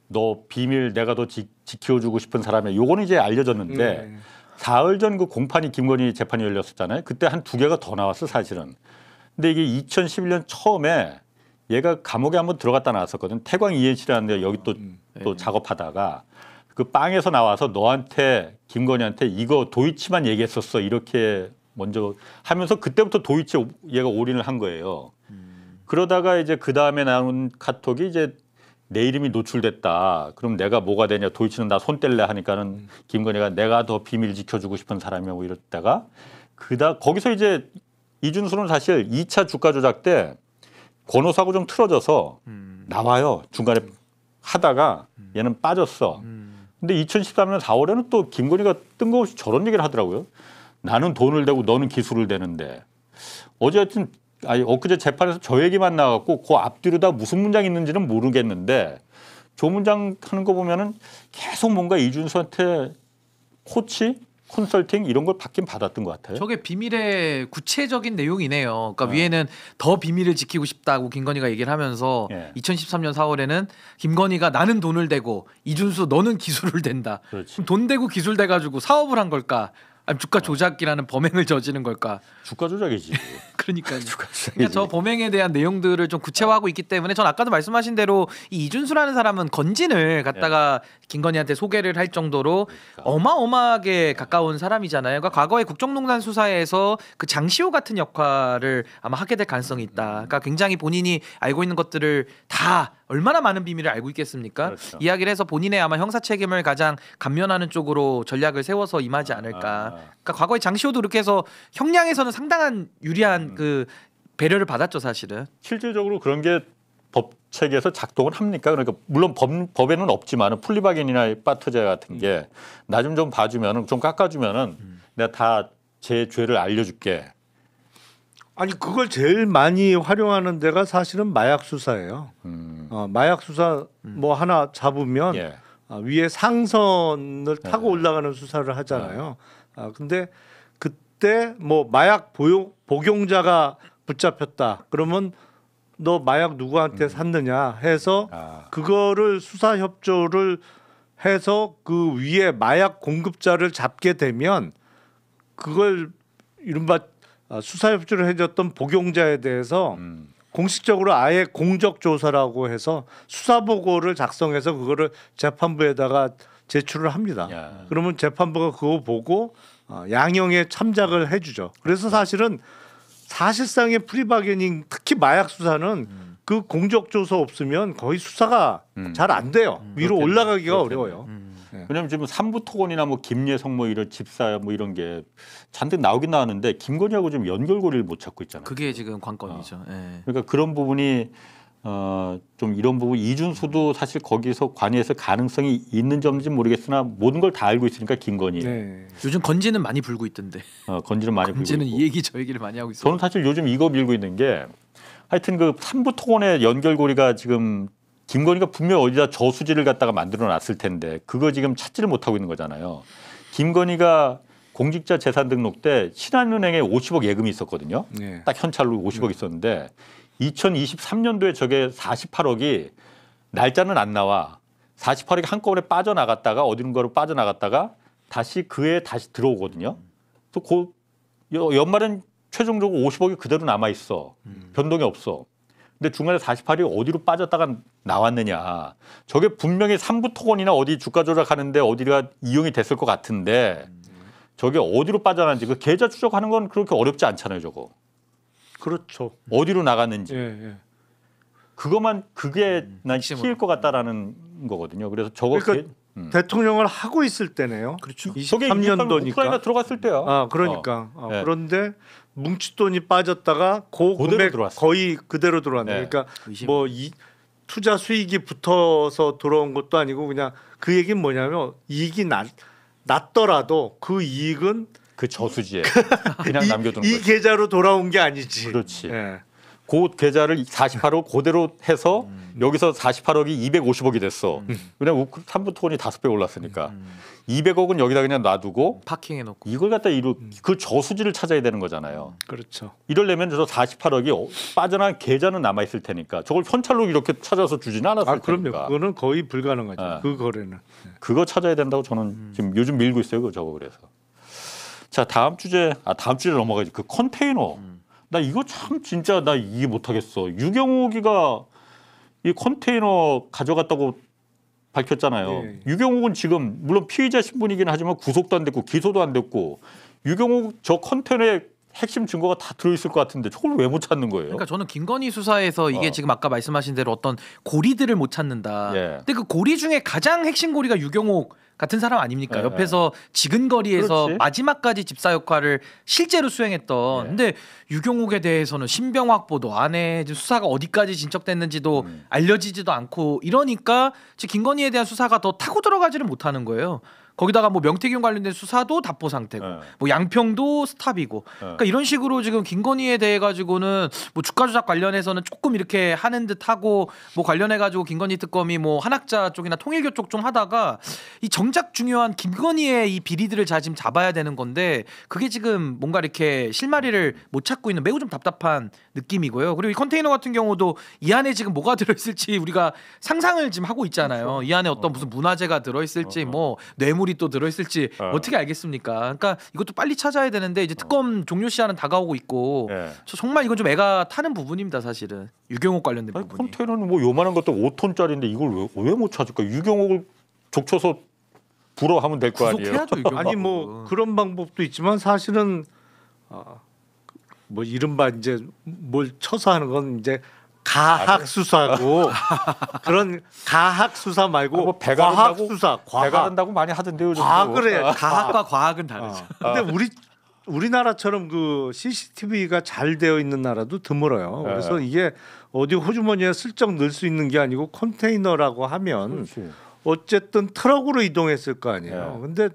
너 비밀 내가 더 지켜주고 싶은 사람이야. 요거는 이제 알려졌는데 사흘 전 그 공판이 김건희 재판이 열렸었잖아요. 그때 한 2개가 더 나왔어 사실은. 근데 이게 2011년 처음에 얘가 감옥에 한번 들어갔다 나왔었거든. 태광 ENC라는데 여기 또 작업하다가 그 빵에서 나와서 너한테 김건희한테 이거 도이치만 얘기했었어 이렇게 먼저 하면서 그때부터 도이치 얘가 올인을 한 거예요. 그러다가 이제 그 다음에 나온 카톡이 이제 내 이름이 노출됐다. 그럼 내가 뭐가 되냐? 도이치는 나 손 뗄래 하니까는 김건희가 내가 더 비밀 지켜주고 싶은 사람이고 이랬다가 거기서 이제 이준수는 사실 2차 주가 조작 때 권오사고 좀 틀어져서 나와요. 중간에 하다가 얘는 빠졌어. 근데 2013년 4월에는 또 김건희가 뜬금없이 저런 얘기를 하더라고요. 나는 돈을 대고 너는 기술을 대는데 어제 하여튼 엊그제 재판에서 저 얘기만 나왔고 그 앞뒤로 다 무슨 문장이 있는지는 모르겠는데 저 문장 하는 거 보면은 계속 뭔가 이준수한테 코치, 컨설팅 이런 걸 받긴 받았던 것 같아요. 저게 비밀의 구체적인 내용이네요. 그러니까 위에는 더 비밀을 지키고 싶다고 김건희가 얘기를 하면서 2013년 4월에는 김건희가 나는 돈을 대고 이준수 너는 기술을 댄다. 그렇지. 그럼 돈 대고 기술 대 가지고 사업을 한 걸까? 아니 주가 조작이라는 범행을 저지른 걸까? 주가 조작이지. 그러니까요. 그러니까 저 범행에 대한 내용들을 좀 구체화하고 있기 때문에 전 아까도 말씀하신 대로 이 이준수라는 사람은 건진을 갖다가 김건희한테 소개를 할 정도로 어마어마하게 가까운 사람이잖아요. 그러니까 과거에 국정농단 수사에서 그 장시호 같은 역할을 아마 하게 될 가능성이 있다. 그러니까 굉장히 본인이 알고 있는 것들을 다 얼마나 많은 비밀을 알고 있겠습니까? 그렇죠. 이야기를 해서 본인의 아마 형사 책임을 가장 감면하는 쪽으로 전략을 세워서 임하지 않을까. 그러니까 과거에 장시호도 이렇게 해서 형량에서는 상당한 유리한 그 배려를 받았죠, 사실은. 실질적으로 그런 게 법 체계에서 작동을 합니까? 그러니까 물론 법에는 없지만 플리바겐이나 파트제 같은 게 나 좀 봐주면은 좀 깎아주면은 내가 다 제 죄를 알려줄게. 아니 그걸 제일 많이 활용하는 데가 사실은 마약 수사예요. 마약 수사 뭐 하나 잡으면 예. 위에 상선을 타고 올라가는 수사를 하잖아요. 근데 그때 뭐 마약 복용자가 붙잡혔다. 그러면 너 마약 누구한테 샀느냐 해서 그거를 수사 협조를 해서 그 위에 마약 공급자를 잡게 되면 그걸 이른바 수사 협조를 해줬던 복용자에 대해서 공식적으로 아예 공적 조사라고 해서 수사 보고를 작성해서 그거를 재판부에다가 제출을 합니다. 그러면 재판부가 그거 보고 양형에 참작을 해주죠. 그래서 사실상의 프리바게닝 특히 마약 수사는 그 공적 조사 없으면 거의 수사가 잘 안 돼요. 위로 그렇겠네. 올라가기가 그렇겠네. 어려워요. 왜냐하면 지금 삼부토건이나 뭐 김예성 뭐 이런 집사 뭐 이런 게 잔뜩 나오긴 나왔는데 김건희하고 좀 연결고리를 못 찾고 있잖아요. 그게 지금 관건이죠. 예. 그러니까 그런 부분이 좀 이런 부분 이준수도 사실 거기서 관여해서 가능성이 있는 점인지 모르겠으나 모든 걸 다 알고 있으니까 김건희 네. 요즘 건지는 많이 불고 있던데. 건지는 많이 불고 건지는 있고. 이 얘기 저 얘기를 많이 하고 있어요. 저는 사실 요즘 이거 밀고 있는 게 하여튼 그 삼부토건의 연결고리가 지금 김건희가 분명 어디다 저수지를 갖다가 만들어 놨을 텐데 그거 지금 찾지를 못하고 있는 거잖아요. 김건희가 공직자 재산 등록 때 신한은행에 50억 예금이 있었거든요. 네. 딱 현찰로 50억 있었는데 2023년도에 저게 48억이 날짜는 안 나와. 48억이 한꺼번에 빠져나갔다가 어디론가로 빠져나갔다가 다시 그해 다시 들어오거든요. 또 연말엔 최종적으로 50억이 그대로 남아 있어. 변동이 없어. 근데 중간에 48이 어디로 빠졌다가 나왔느냐. 저게 분명히 삼부토건이나 어디 주가 조작하는데 어디가 이용이 됐을 것 같은데 저게 어디로 빠져나는지 그 계좌 추적하는 건 그렇게 어렵지 않잖아요. 저거. 그렇죠. 어디로 나갔는지. 예. 그것만 그게 난 핵심으로. 키일 것 같다라는 거거든요. 그래서 저거 그러니까 대통령을 하고 있을 때네요. 그렇죠. 저게 우크라이나 23년도니까. 들어갔을 때야. 그러니까. 네. 그런데 뭉칫돈이 빠졌다가 그대로 금액 들어왔어. 거의 그대로 들어왔네. 네. 그러니까 의심. 뭐 이 투자 수익이 붙어서 들어온 것도 아니고 그냥 그 얘기는 뭐냐면 이익이 낮더라도 그 이익은 그 저수지에 그냥 남겨두는 이 거지. 계좌로 돌아온 게 아니지. 그렇지. 예. 그 계좌를 48억 그대로 해서 여기서 48억이 250억이 됐어. 그냥 3부 토건이 5배 올랐으니까 200억은 여기다 그냥 놔두고 파킹해놓고 이걸 갖다 그 저수지를 찾아야 되는 거잖아요. 그렇죠. 이러려면 저 48억이 빠져나간 계좌는 남아 있을 테니까 저걸 현찰로 이렇게 찾아서 주지는 않았을 그럼요. 테니까. 그거는 거의 불가능하죠. 아. 그 거래는. 그거 찾아야 된다고 저는 지금 요즘 밀고 있어요. 저거 그래서. 자 다음 주제 넘어가지. 그 컨테이너. 나 이거 참 진짜 나 이해 못하겠어. 유경옥이가 이 컨테이너 가져갔다고 밝혔잖아요. 예. 유경옥은 지금 물론 피의자 신분이긴 하지만 구속도 안 됐고 기소도 안 됐고 유경옥 저 컨테이너에 핵심 증거가 다 들어있을 것 같은데 저걸 왜 못 찾는 거예요? 그러니까 저는 김건희 수사에서 이게 지금 아까 말씀하신 대로 어떤 고리들을 못 찾는다. 예. 근데 그 고리 중에 가장 핵심 고리가 유경옥 같은 사람 아닙니까? 예. 옆에서 지근거리에서 그렇지. 마지막까지 집사 역할을 실제로 수행했던. 예. 근데 유경옥에 대해서는 신병 확보도 안 해. 지금 수사가 어디까지 진척됐는지도 알려지지도 않고 이러니까 지금 김건희에 대한 수사가 더 타고 들어가지를 못하는 거예요. 거기다가 뭐 명태균 관련된 수사도 답보 상태고 예. 뭐 양평도 스탑이고 그러니까 이런 식으로 지금 김건희에 대해 가지고는 뭐 주가 조작 관련해서는 조금 이렇게 하는 듯 하고 뭐 관련해 가지고 김건희 특검이 뭐 한학자 쪽이나 통일교 쪽 좀 하다가 이 정작 중요한 김건희의 이 비리들을 지금 잡아야 되는 건데 그게 지금 뭔가 이렇게 실마리를 못 찾고 있는 매우 좀 답답한 느낌이고요. 그리고 이 컨테이너 같은 경우도 이 안에 지금 뭐가 들어있을지 우리가 상상을 지금 하고 있잖아요. 이 안에 어떤 무슨 문화재가 들어있을지 뭐 뇌물이 또 들어있을지 어떻게 알겠습니까? 그러니까 이것도 빨리 찾아야 되는데 이제 특검 종료 시한은 다가오고 있고 예. 저 정말 이건 좀 애가 타는 부분입니다. 사실은 유경옥 관련된 아니, 부분이. 컨테이너는 뭐 요만한 것도 5톤짜리인데 이걸 왜 못 찾을까? 유경옥을 족쳐서 불어하면 될 거 아니에요? 구속해야죠 유경옥. 아니 뭐 그런 방법도 있지만 사실은 뭐 이른바 이제 뭘 쳐서 하는 건 이제 가학 수사고 그런 가학 수사 말고 뭐 과학 수사, 과학. 배가른다고 많이 하던데요. 요즘 과학을 해. 가학과 과학은 다르죠. 근데 우리나라처럼 그 CCTV가 잘 되어 있는 나라도 드물어요. 그래서 이게 어디 호주머니에 슬쩍 넣을 수 있는 게 아니고 컨테이너라고 하면 그렇지. 어쨌든 트럭으로 이동했을 거 아니에요. 근데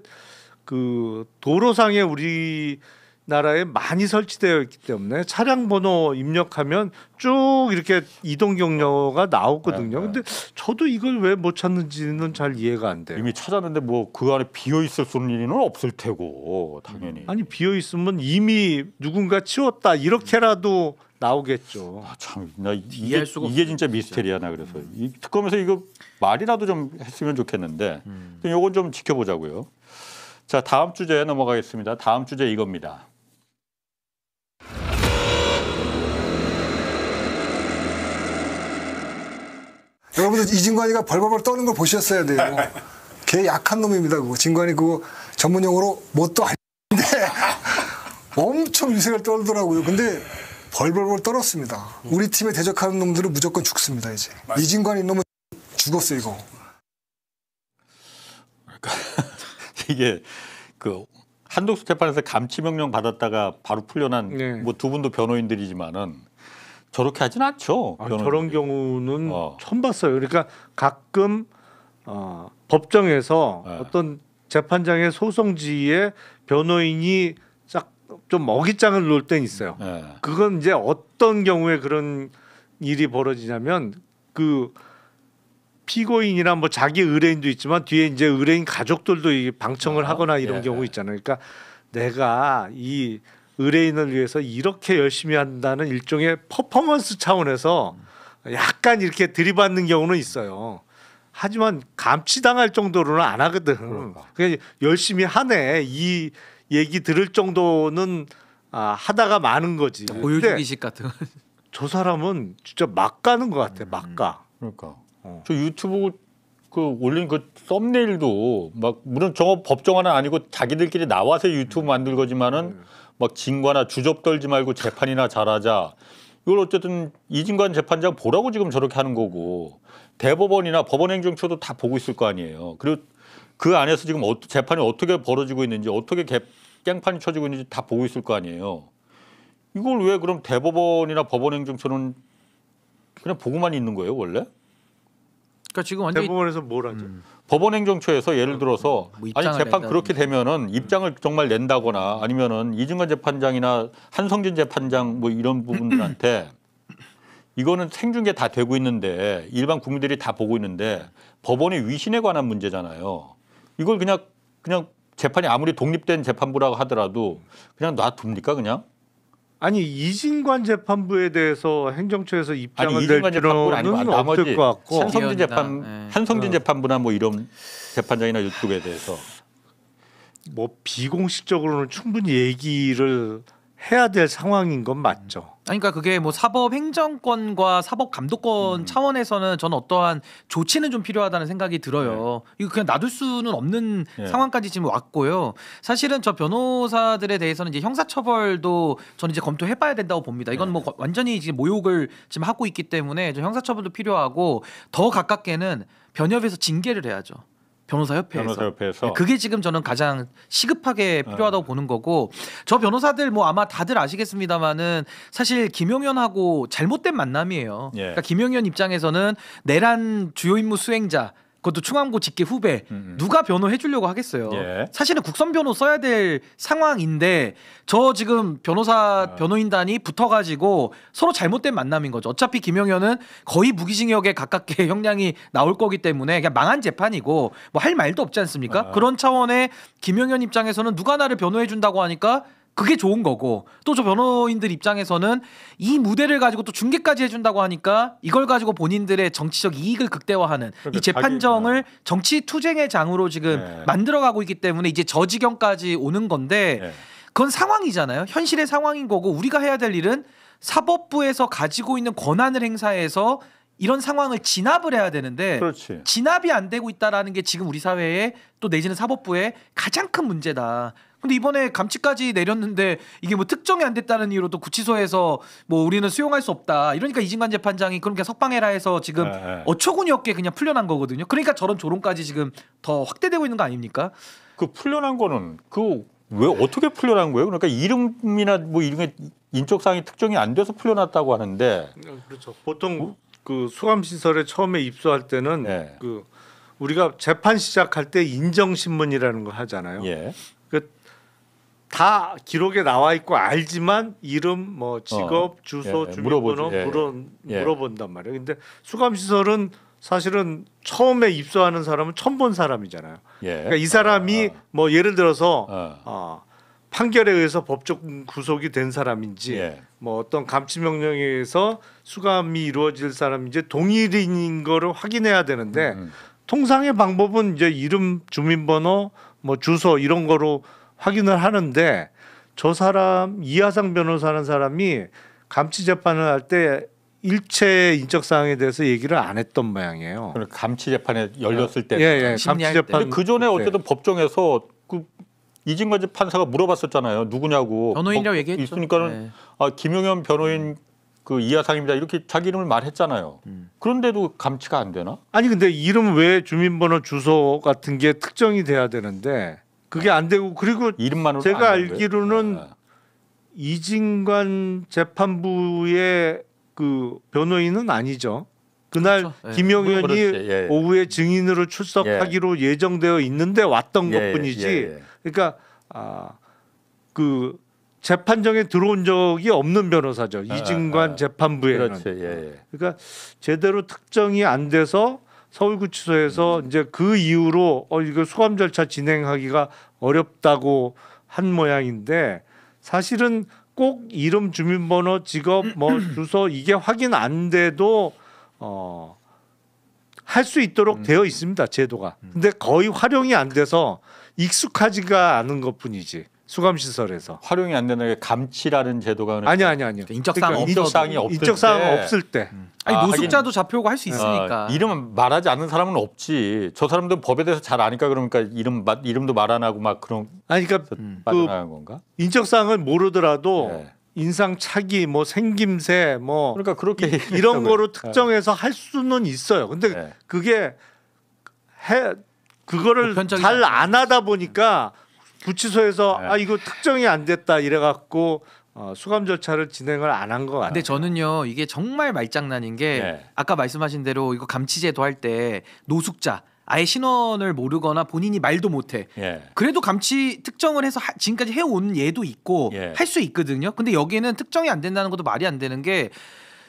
그 도로상에 우리나라에 많이 설치되어 있기 때문에 차량 번호 입력하면 쭉 이렇게 이동 경로가 나오거든요. 근데 저도 이걸 왜 못 찾는지는 잘 이해가 안 돼요. 이미 찾았는데 뭐 그 안에 비어 있을 수는 일은 없을 테고 당연히. 아니 비어 있으면 이미 누군가 치웠다 이렇게라도 나오겠죠. 참, 나 이해할 수가 이게 진짜 미스테리야 나 그래서 이 특검에서 이거 말이라도 좀 했으면 좋겠는데 요건 좀 지켜보자고요. 자 다음 주제에 넘어가겠습니다. 다음 주제 이겁니다. 여러분들 이진관이가 벌벌벌 떠는 걸 보셨어야 돼요. 걔 약한 놈입니다. 그거 진관이 그거 전문 용어로 뭣도 아닌데 엄청 유색을 떨더라고요. 근데 벌벌벌 떨었습니다. 우리 팀에 대적하는 놈들은 무조건 죽습니다. 이제 이진관 이놈은 죽었어 이거. 이게 그 한독수 재판에서 감치 명령 받았다가 바로 풀려난 네. 뭐 두 분도 변호인들이지만은 저렇게 하진 않죠. 저런 경우는 어. 처음 봤어요. 그러니까 가끔 법정에서 네. 어떤 재판장의 소송지에 변호인이 싹 좀 먹이장을 놓을 땐 있어요. 예. 그건 이제 어떤 경우에 그런 일이 벌어지냐면 그 피고인이나 뭐 자기 의뢰인도 있지만 뒤에 이제 의뢰인 가족들도 이 방청을 하거나 이런 예, 경우 예. 있잖아요. 그러니까 내가 이 의뢰인을 위해서 이렇게 열심히 한다는 일종의 퍼포먼스 차원에서 약간 이렇게 들이받는 경우는 있어요. 하지만 감치당할 정도로는 안 하거든. 그냥 열심히 하네. 이 얘기 들을 정도는 하다가 마는 거지. 보여주기식 같은. 저 사람은 진짜 막 가는 것 같아. 막 가. 그러니까 저 유튜브 그 올린 그 썸네일도 막 물론 저거 법정화는 아니고 자기들끼리 나와서 유튜브 만들 거지만은 막 진관아 주접 떨지 말고 재판이나 잘하자. 이걸 어쨌든 이진관 재판장 보라고 지금 저렇게 하는 거고 대법원이나 법원행정처도 다 보고 있을 거 아니에요. 그리고 그 안에서 지금 재판이 어떻게 벌어지고 있는지 어떻게 깽판이 쳐지고 있는지 다 보고 있을 거 아니에요. 이걸 왜 그럼 대법원이나 법원행정처는 그냥 보고만 있는 거예요 원래? 그러니까 지금 완전히 대법원에서 뭘 하죠? 법원행정처에서 예를 들어서 뭐 아니 입장을 재판 낸다든지. 그렇게 되면은 입장을 정말 낸다거나 아니면은 이중관 재판장이나 한성진 재판장 뭐 이런 부분들한테 이거는 생중계 다 되고 있는데 일반 국민들이 다 보고 있는데 법원의 위신에 관한 문제잖아요. 이걸 그냥 재판이 아무리 독립된 재판부라고 하더라도 그냥 놔둡니까 그냥? 아니 이진관 재판부에 대해서 행정처에서 입장을 아니 낼 이중관 재판부는 아니고 필요는 나머지 없을 것 같고 한성진 재판 네. 한성진 재판부나 뭐 이런 재판장이나 이쪽에 대해서 뭐 비공식적으로는 충분히 얘기를 해야 될 상황인 건 맞죠. 아니, 그러니까 그게 뭐 사법 행정권과 사법 감독권 차원에서는 저는 어떠한 조치는 좀 필요하다는 생각이 들어요. 이거 그냥 놔둘 수는 없는 네. 상황까지 지금 왔고요. 사실은 저 변호사들에 대해서는 이제 형사처벌도 저는 이제 검토해봐야 된다고 봅니다. 이건 뭐 완전히 지금 모욕을 지금 하고 있기 때문에 좀 형사처벌도 필요하고 더 가깝게는 변협에서 징계를 해야죠. 변호사협회에서. 그게 지금 저는 가장 시급하게 필요하다고 보는 거고 저 변호사들 뭐 아마 다들 아시겠습니다마는 사실 김용현하고 잘못된 만남이에요. 예. 그러니까 김용현 입장에서는 내란 주요 임무 수행자 그것도 충암고 직계 후배 누가 변호해 주려고 하겠어요. 예. 사실은 국선 변호 써야 될 상황인데 저 지금 변호인단이 붙어가지고 서로 잘못된 만남인 거죠. 어차피 김용현은 거의 무기징역에 가깝게 형량이 나올 거기 때문에 그냥 망한 재판이고 뭐 할 말도 없지 않습니까? 그런 차원의 김용현 입장에서는 누가 나를 변호해 준다고 하니까 그게 좋은 거고 또 저 변호인들 입장에서는 이 무대를 가지고 또 중계까지 해준다고 하니까 이걸 가지고 본인들의 정치적 이익을 극대화하는 그러니까 이 재판정을 정치 투쟁의 장으로 지금 만들어가고 있기 때문에 이제 저 지경까지 오는 건데 그건 상황이잖아요. 현실의 상황인 거고 우리가 해야 될 일은 사법부에서 가지고 있는 권한을 행사해서 이런 상황을 진압을 해야 되는데 그렇지. 진압이 안 되고 있다라는 게 지금 우리 사회에 또 내지는 사법부의 가장 큰 문제다. 근데 이번에 감치까지 내렸는데 이게 뭐 특정이 안 됐다는 이유로 또 구치소에서 뭐 우리는 수용할 수 없다. 이러니까 이진관 재판장이 그러니까 석방해라 해서 지금 어처구니 없게 그냥 풀려난 거거든요. 그러니까 저런 조롱까지 지금 더 확대되고 있는 거 아닙니까? 그 풀려난 거는 그 왜 어떻게 풀려난 거예요? 그러니까 이름이나 뭐 이런 인적 사항이 특정이 안 돼서 풀려났다고 하는데 그렇죠. 보통 그 수감 시설에 처음에 입소할 때는 그 우리가 재판 시작할 때 인정 신문이라는 거 하잖아요. 그 다 기록에 나와 있고 알지만 이름 뭐 직업 주소 주민번호 물어본단 말이에요. 근데 수감 시설은 사실은 처음에 입소하는 사람은 처음 본 사람이잖아요. 그러니까 이 사람이 뭐 예를 들어서 판결에 의해서 법적 구속이 된 사람인지 뭐 어떤 감치 명령에 의해서 수감이 이루어질 사람인지 동일인인 거를 확인해야 되는데 통상의 방법은 이제 이름, 주민번호, 뭐 주소 이런 거로 확인을 하는데 저 사람 이하상 변호사라는 사람이 감치 재판을 할 때 일체 인적 사항에 대해서 얘기를 안 했던 모양이에요. 그러니까 감치 재판에 열렸을 때. 감치 재판. 그 전에 어쨌든 법정에서 그 이진관 판사가 물어봤었잖아요. 누구냐고. 변호인이라고 얘기했죠. 있으니까는 김용현 변호인 그 이하상입니다. 이렇게 자기 이름을 말했잖아요. 그런데도 감치가 안 되나? 아니 근데 이름 외에 주민번호, 주소 같은 게 특정이 돼야 되는데 그게 안 되고 그리고 이름만으로 제가 알기로는 이진관 재판부의 그 변호인은 아니죠. 그날 그렇죠. 김용현이 오후에 증인으로 출석하기로 예정되어 있는데 왔던 것뿐이지. 그러니까 그 재판정에 들어온 적이 없는 변호사죠. 이진관 재판부에는. 그러니까 제대로 특정이 안 돼서 서울구치소에서 이제 그 이후로 이거 수감 절차 진행하기가 어렵다고 한 모양인데 사실은 꼭 이름, 주민번호, 직업, 뭐 주소 이게 확인 안 돼도 할 수 있도록 되어 있습니다. 제도가. 근데 거의 활용이 안 돼서 익숙하지가 않은 것뿐이지. 수감시설에서 활용이 안 되는 게 감치라는 제도가 아니요. 인적 사항 인적 사항 없을 때. 아니 노숙자도 잡혀오고 할 수 있으니까. 이름 말하지 않는 사람은 없지. 저 사람들은 법에 대해서 잘 아니까 그러니까 이름도 말 안 하고 막 그런. 아니 그러니까 빠져나간 건가? 인적 사항을 모르더라도 인상 차기, 뭐 생김새, 뭐 그러니까 그렇게 이런 거로 특정해서 할 수는 있어요. 근데 그게 그거를 잘 안 하다 보니까 구치소에서 이거 특정이 안 됐다 이래갖고 수감 절차를 진행을 안 한 것 같아요. 근데 저는요 이게 정말 말장난인 게 네. 아까 말씀하신 대로 이거 감치제도 할 때 노숙자 아예 신원을 모르거나 본인이 말도 못해. 예. 그래도 감치 특정을 해서 지금까지 해온 예도 있고 예. 할 수 있거든요. 근데 여기는 특정이 안 된다는 것도 말이 안 되는 게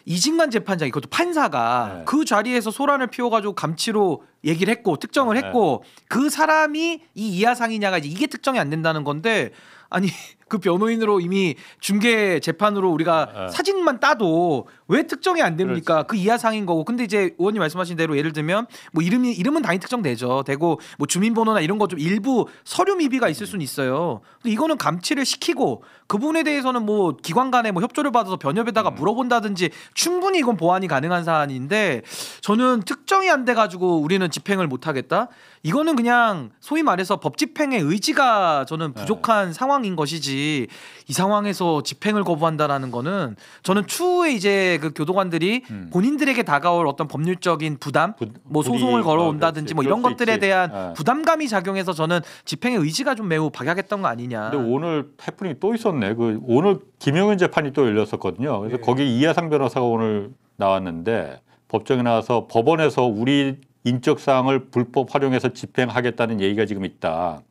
이진관 재판장 이것도 판사가 네. 그 자리에서 소란을 피워가지고 감치로 얘기를 했고 특정을 네. 했고 그 사람이 이 이하상이냐가 이게 특정이 안 된다는 건데 아니 그 변호인으로 이미 중개 재판으로 우리가 네. 사진만 따도 왜 특정이 안 됩니까? 그 이하상인 거고. 근데 이제 의원님 말씀하신 대로 예를 들면 뭐 이름은 당연히 특정되죠. 되고 뭐 주민번호나 이런 거 좀 일부 서류 미비가 있을 수는 있어요. 근데 이거는 감치를 시키고 그 부분에 대해서는 뭐 기관 간에 뭐 협조를 받아서 변협에다가 물어본다든지 충분히 이건 보완이 가능한 사안인데 저는 특정이 안 돼 가지고 우리는 집행을 못 하겠다. 이거는 그냥 소위 말해서 법 집행의 의지가 저는 부족한 상황인 것이지 이 상황에서 집행을 거부한다라는 거는 저는 추후에 이제 그 교도관들이 본인들에게 다가올 어떤 법률적인 부담, 뭐 소송을 걸어온다든지 뭐 이런 것들에 대한 부담감이 작용해서 저는 집행의 의지가 좀 매우 박약했던 거 아니냐. 근데 오늘 해프닝이 또 있었네. 그 오늘 김영현 재판이 또 열렸었거든요. 그래서 거기 이하상 변호사가 오늘 나왔는데 법정에 나와서 법원에서 우리 인적 사항을 불법 활용해서 집행하겠다는 얘기가 지금 있다.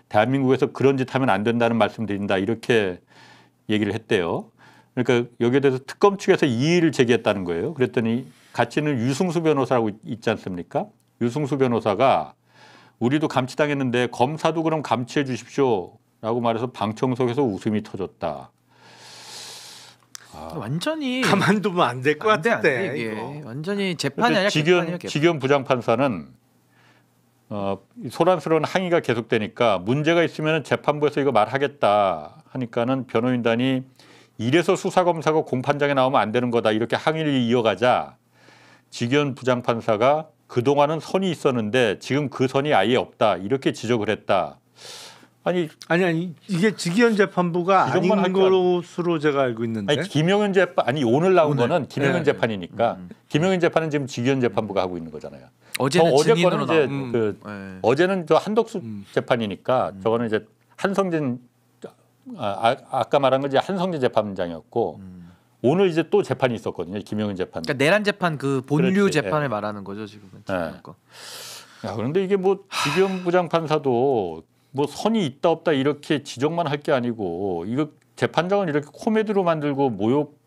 대한민국에서 그런 짓 하면 안 된다는 말씀드린다. 이렇게 얘기를 했대요. 그러니까 여기에 대해서 특검 측에서 이의를 제기했다는 거예요. 그랬더니 같이 있는 유승수 변호사라고 있지 않습니까? 유승수 변호사가 우리도 감치당했는데 검사도 그럼 감치해 주십시오. 라고 말해서 방청석에서 웃음이 터졌다. 완전히 가만두면 안 될 것 안 돼, 안 돼, 같은데. 이게. 이거. 완전히 재판이 아니라 개판이야, 개판. 직연 부장판사는 소란스러운 항의가 계속되니까 문제가 있으면 재판부에서 이거 말하겠다 하니까는 변호인단이 이래서 수사검사가 공판장에 나오면 안 되는 거다 이렇게 항의를 이어가자 직연 부장판사가 그동안은 선이 있었는데 지금 그 선이 아예 없다 이렇게 지적을 했다. 아니 이게 직위원 재판부가 지적만 아닌 것으로 제가 알고 있는데. 아니 김영현 재판 오늘 나온 오늘. 거는 김영현 네. 재판이니까 김영현 재판은 지금 직위원 재판부가 하고 있는 거잖아요. 어제는 어제 증인으로 거는 이제 나오고. 그 어제는 저 한덕수 재판이니까 저거는 이제 한성진 아까 말한 건 이제 한성진 재판장이었고 오늘 이제 또 재판이 있었거든요. 김영현 재판. 그러니까 내란 재판 그 본류 그렇지, 재판을 말하는 거죠 지금은. 야, 그런데 이게 뭐 직위원 부장판사도 뭐 선이 있다 없다 이렇게 지적만 할 게 아니고 이거 재판장은 이렇게 코미디로 만들고 모욕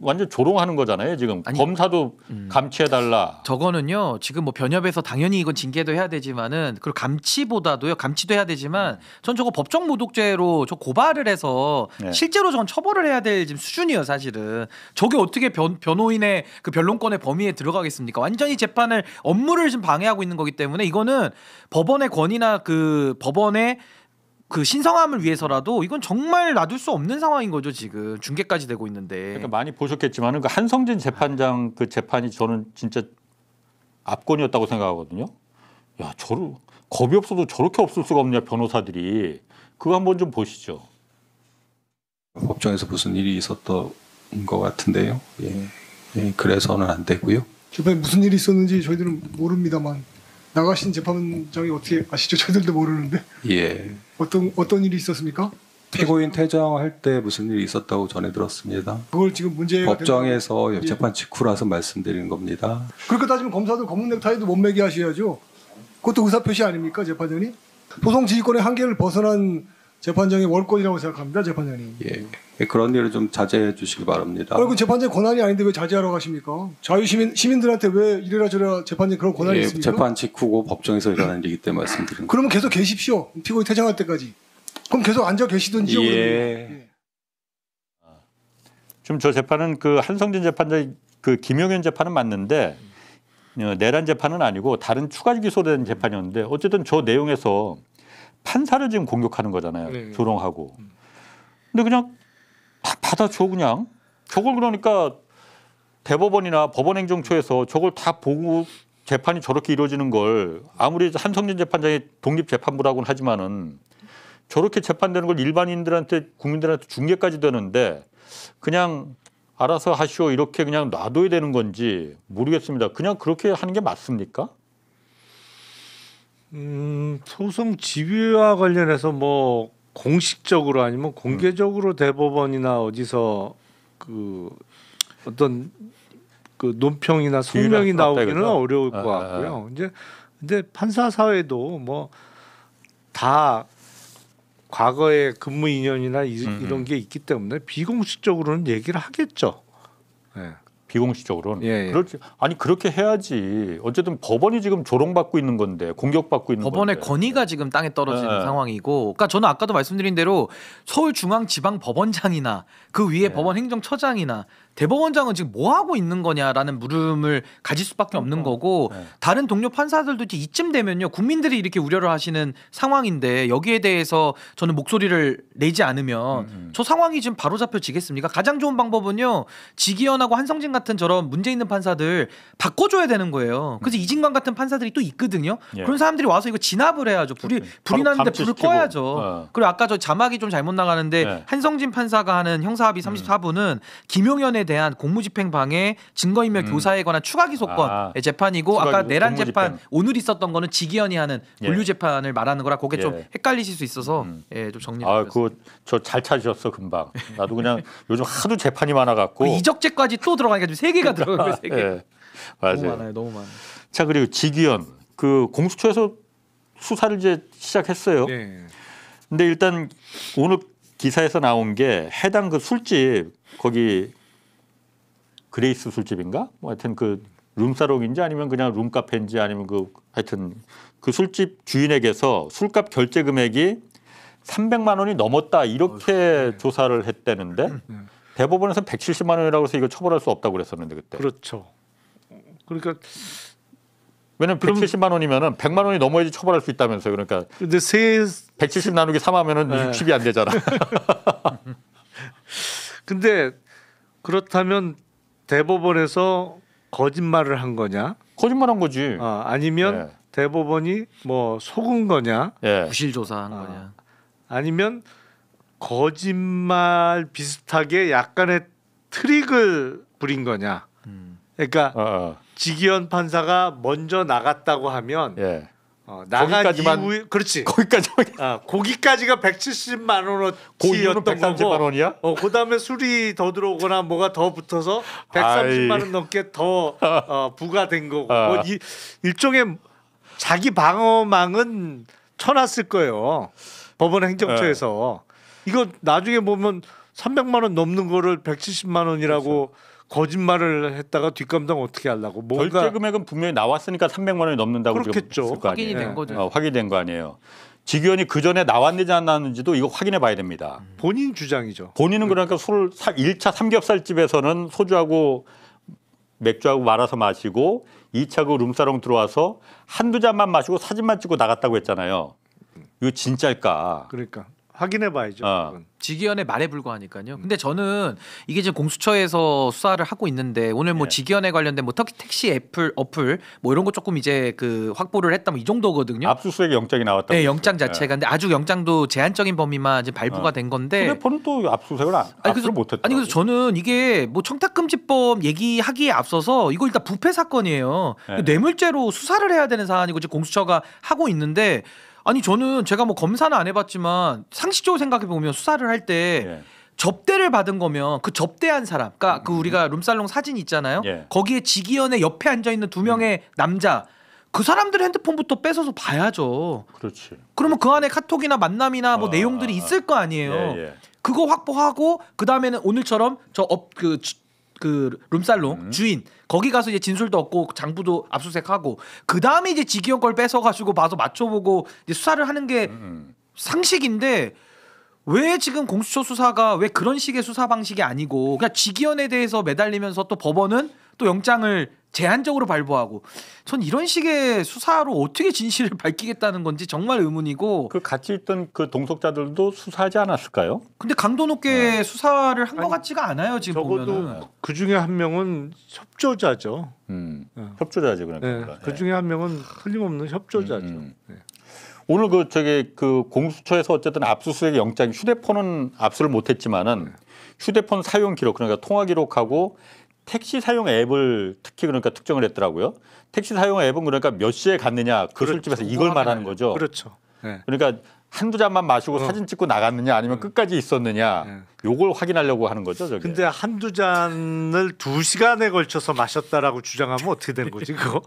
완전 조롱하는 거잖아요. 지금 아니, 검사도 감치해달라. 저거는요 지금 뭐 변협에서 당연히 이건 징계도 해야 되지만은 그리고 감치보다도요 감치도 해야 되지만 전 저거 법정 모독죄로 저 고발을 해서 네. 실제로 저건 처벌을 해야 될 지금 수준이에요 사실은. 저게 어떻게 변호인의 그 변론권의 범위에 들어가겠습니까? 완전히 재판을 업무를 지금 방해하고 있는 거기 때문에 이거는 법원의 권위나 그 법원의 그 신성함을 위해서라도 이건 정말 놔둘 수 없는 상황인 거죠 지금 중계까지 되고 있는데. 그러니까 많이 보셨겠지만은 그 한성진 재판장 그 재판이 저는 진짜 압권이었다고 생각하거든요. 야, 겁이 없어도 저렇게 없을 수가 없냐 변호사들이. 그거 한번 좀 보시죠. 법정에서 무슨 일이 있었던 것 같은데요. 예, 그래서는 안 되고요. 재판에 무슨 일이 있었는지 저희들은 모릅니다만 나가신 재판장이 어떻게 아시죠? 저희들도 모르는데. 예. 어떤 일이 있었습니까? 피고인 퇴정할 때 무슨 일이 있었다고 전해 들었습니다. 그걸 지금 문제가 법정에서 된다고. 재판 직후라서 말씀드리는 겁니다. 그렇게 따지면 검사들 검은 넥타이도 못 매게 하셔야죠. 그것도 의사표시 아닙니까 재판장이? 소송 지휘권의 한계를 벗어난 재판장의 월권이라고 생각합니다. 재판장이. 예, 그런 일을 좀 자제해 주시기 바랍니다. 그 재판장의 권한이 아닌데 왜 자제하러 가십니까? 시민들한테 왜 이래라 저래라 재판장이 그런 권한이 예, 있습니까? 재판 직후고 법정에서 일어난 일이기 때문에 말씀드리는 겁니다. 그러면 계속 계십시오. 피고인 퇴정할 때까지. 그럼 계속 앉아 계시든지요. 예. 지금 저 재판은 그 한성진 재판장 그 김영현 재판은 맞는데 내란 재판은 아니고 다른 추가 기소된 재판이었는데 어쨌든 저 내용에서 판사를 지금 공격하는 거잖아요. 네. 조롱하고. 근데 그냥 다 받아줘 그냥. 저걸 그러니까 대법원이나 법원행정처에서 저걸 다 보고 재판이 저렇게 이루어지는 걸 아무리 한성진 재판장이 독립재판부라고는 하지만은 저렇게 재판되는 걸 일반인들한테 국민들한테 중계까지 되는데 그냥 알아서 하시오 이렇게 그냥 놔둬야 되는 건지 모르겠습니다. 그냥 그렇게 하는 게 맞습니까? 소송 지휘와 관련해서 뭐 공식적으로 아니면 공개적으로 대법원이나 어디서 그 어떤 그 논평이나 성명이 나오기는 어려울 것 같고요. 이제 근데 판사 사회도 뭐 다 과거의 근무 인연이나 이런 게 있기 때문에 비공식적으로는 얘기를 하겠죠. 예. 비공식적으로는. 예. 그렇지. 아니 그렇게 해야지. 어쨌든 법원이 지금 조롱받고 있는 건데 공격받고 있는 법원의 건데. 권위가 지금 땅에 떨어지는 상황이고, 그러니까 저는 아까도 말씀드린 대로 서울중앙지방법원장이나 그 위에 법원행정처장이나 대법원장은 지금 뭐 하고 있는 거냐라는 물음을 가질 수밖에 없는 거고, 다른 동료 판사들도 이제 이쯤 되면요 국민들이 이렇게 우려를 하시는 상황인데 여기에 대해서 저는 목소리를 내지 않으면 저 상황이 지금 바로 잡혀지겠습니까? 가장 좋은 방법은요 지기현하고 한성진 같은 저런 문제 있는 판사들 바꿔줘야 되는 거예요. 그래서 이진관 같은 판사들이 또 있거든요. 그런 사람들이 와서 이거 진압을 해야죠. 불이 나는데 불을 꺼야죠. 그리고 아까 저 자막이 좀 잘못 나가는데 한성진 판사가 하는 형사합의 34부는 김용현에 대한 공무집행방해, 증거인멸 교사에 관한 추가 기소권의 재판이고, 아까 내란 재판 오늘 있었던 거는 지기현이 하는 본류 재판을 말하는 거라 그게 좀 헷갈리실 수 있어서 좀 정리를 아, 그거 저 잘 찾으셨어 금방. 나도 그냥 요즘 하도 재판이 많아갖고 이적죄까지 또 들어가니까 지금 세 개가 들어가요. 세 개. 예. 맞아요. 너무 많아요. 너무 많아요. 자, 그리고 지기현 그 공수처에서 수사를 이제 시작했어요. 네. 근데 일단 오늘 기사에서 나온 게 해당 그 술집 거기 그레이스 술집인가? 뭐 하여튼 그 룸사롱인지 아니면 그냥 룸카페인지 아니면 그 하여튼 그 술집 주인에게서 술값 결제 금액이 300만 원이 넘었다 이렇게 조사를 했다는데 대법원에서 170만 원이라고 해서 이거 처벌할 수 없다고 그랬었는데 그때. 그렇죠. 그러니까 왜냐면 170만 원이면은 100만 원이 넘어야지 처벌할 수 있다면서요. 그러니까 근데 170 나누기 3 하면은 60이 안 되잖아. 근데 그렇다면 대법원에서 거짓말을 한 거냐? 거짓말한 거지. 아니면 대법원이 뭐 속은 거냐? 부실 조사한 거냐? 아니면 거짓말 비슷하게 약간의 트릭을 부린 거냐? 그러니까 지기현 판사가 먼저 나갔다고 하면 나간 이후에 그렇지. 거기까지가 170만 원어치였던 거고 130만 원이야? 그다음에 술이 더 들어오거나 뭐가 더 붙어서 130만 원 넘게 더 부과된 거고 일종의 자기 방어망은 쳐놨을 거예요. 법원 행정처에서 이거 나중에 보면 300만 원 넘는 거를 170만 원이라고 거짓말을 했다가 뒷감당 어떻게 하려고? 뭔가 결제 금액은 분명히 나왔으니까 300만 원이 넘는다고 그렇겠죠. 확인이 된 거죠. 확인된 거 아니에요. 지기현이 그 전에 나왔는지 안 나왔는지도 이거 확인해 봐야 됩니다. 본인 주장이죠. 본인은 그러니까 술을 1차 삼겹살집에서는 소주하고 맥주하고 말아서 마시고 2차 그 룸사롱 들어와서 한두 잔만 마시고 사진만 찍고 나갔다고 했잖아요. 이거 진짜일까? 그러니까 확인해 봐야죠. 지기현의 말에 불과하니까요. 근데 저는 이게 지금 공수처에서 수사를 하고 있는데 오늘 뭐 지기현에 관련된 뭐 택시 어플 뭐 이런 거 조금 이제 그 확보를 했다 뭐 이 정도거든요. 압수수색 영장이 나왔다고. 네, 영장 자체가. 근데 아주 영장도 제한적인 범위만 이제 발부가 된 건데. 휴대폰은 또 압수수색을 압수를 못했다. 아니 그래서 저는 이게 뭐 청탁금지법 얘기하기에 앞서서 이거 일단 부패 사건이에요. 뇌물죄로 수사를 해야 되는 사안이고 지금 공수처가 하고 있는데. 아니 저는 제가 뭐 검사는 안 해봤지만 상식적으로 생각해 보면 수사를 할 때 접대를 받은 거면 그 접대한 사람, 그러니까 그 우리가 룸살롱 사진 있잖아요. 거기에 지기현의 옆에 앉아 있는 두 명의 남자, 그 사람들 핸드폰부터 뺏어서 봐야죠. 그렇지. 그러면 그 안에 카톡이나 만남이나 뭐 내용들이 있을 거 아니에요. 그거 확보하고 그 다음에는 오늘처럼 그 룸살롱 주인 거기 가서 이제 진술도 얻고 장부도 압수수색하고 그 다음에 이제 지기현 걸 뺏어가지고 봐서 맞춰보고 이제 수사를 하는 게 상식인데 왜 지금 공수처 수사가 왜 그런 식의 수사 방식이 아니고 그냥 지기현에 대해서 매달리면서 또 법원은 또 영장을 제한적으로 발부하고 전 이런 식의 수사로 어떻게 진실을 밝히겠다는 건지 정말 의문이고 그 같이 있던 그 동석자들도 수사하지 않았을까요? 근데 강도 높게 수사를 한 것 같지가 않아요 지금 적어도 보면은. 그 중에 한 명은 협조자죠. 협조자지 그러니까. 그 중에 한 명은 틀림없는 협조자죠. 오늘 그 공수처에서 어쨌든 압수수색 영장 휴대폰은 압수를 못했지만은 휴대폰 사용 기록 그러니까 통화 기록하고 택시 사용 앱을 특히 그러니까 특정을 했더라고요. 택시 사용 앱은 그러니까 몇 시에 갔느냐 그 술집에서 이걸 말하는 거죠. 그렇죠. 그러니까 한두 잔만 마시고 사진 찍고 나갔느냐 아니면 끝까지 있었느냐 요걸 확인하려고 하는 거죠. 저게. 근데 한두 잔을 2시간에 걸쳐서 마셨다라고 주장하면 어떻게 되는 거지 그거?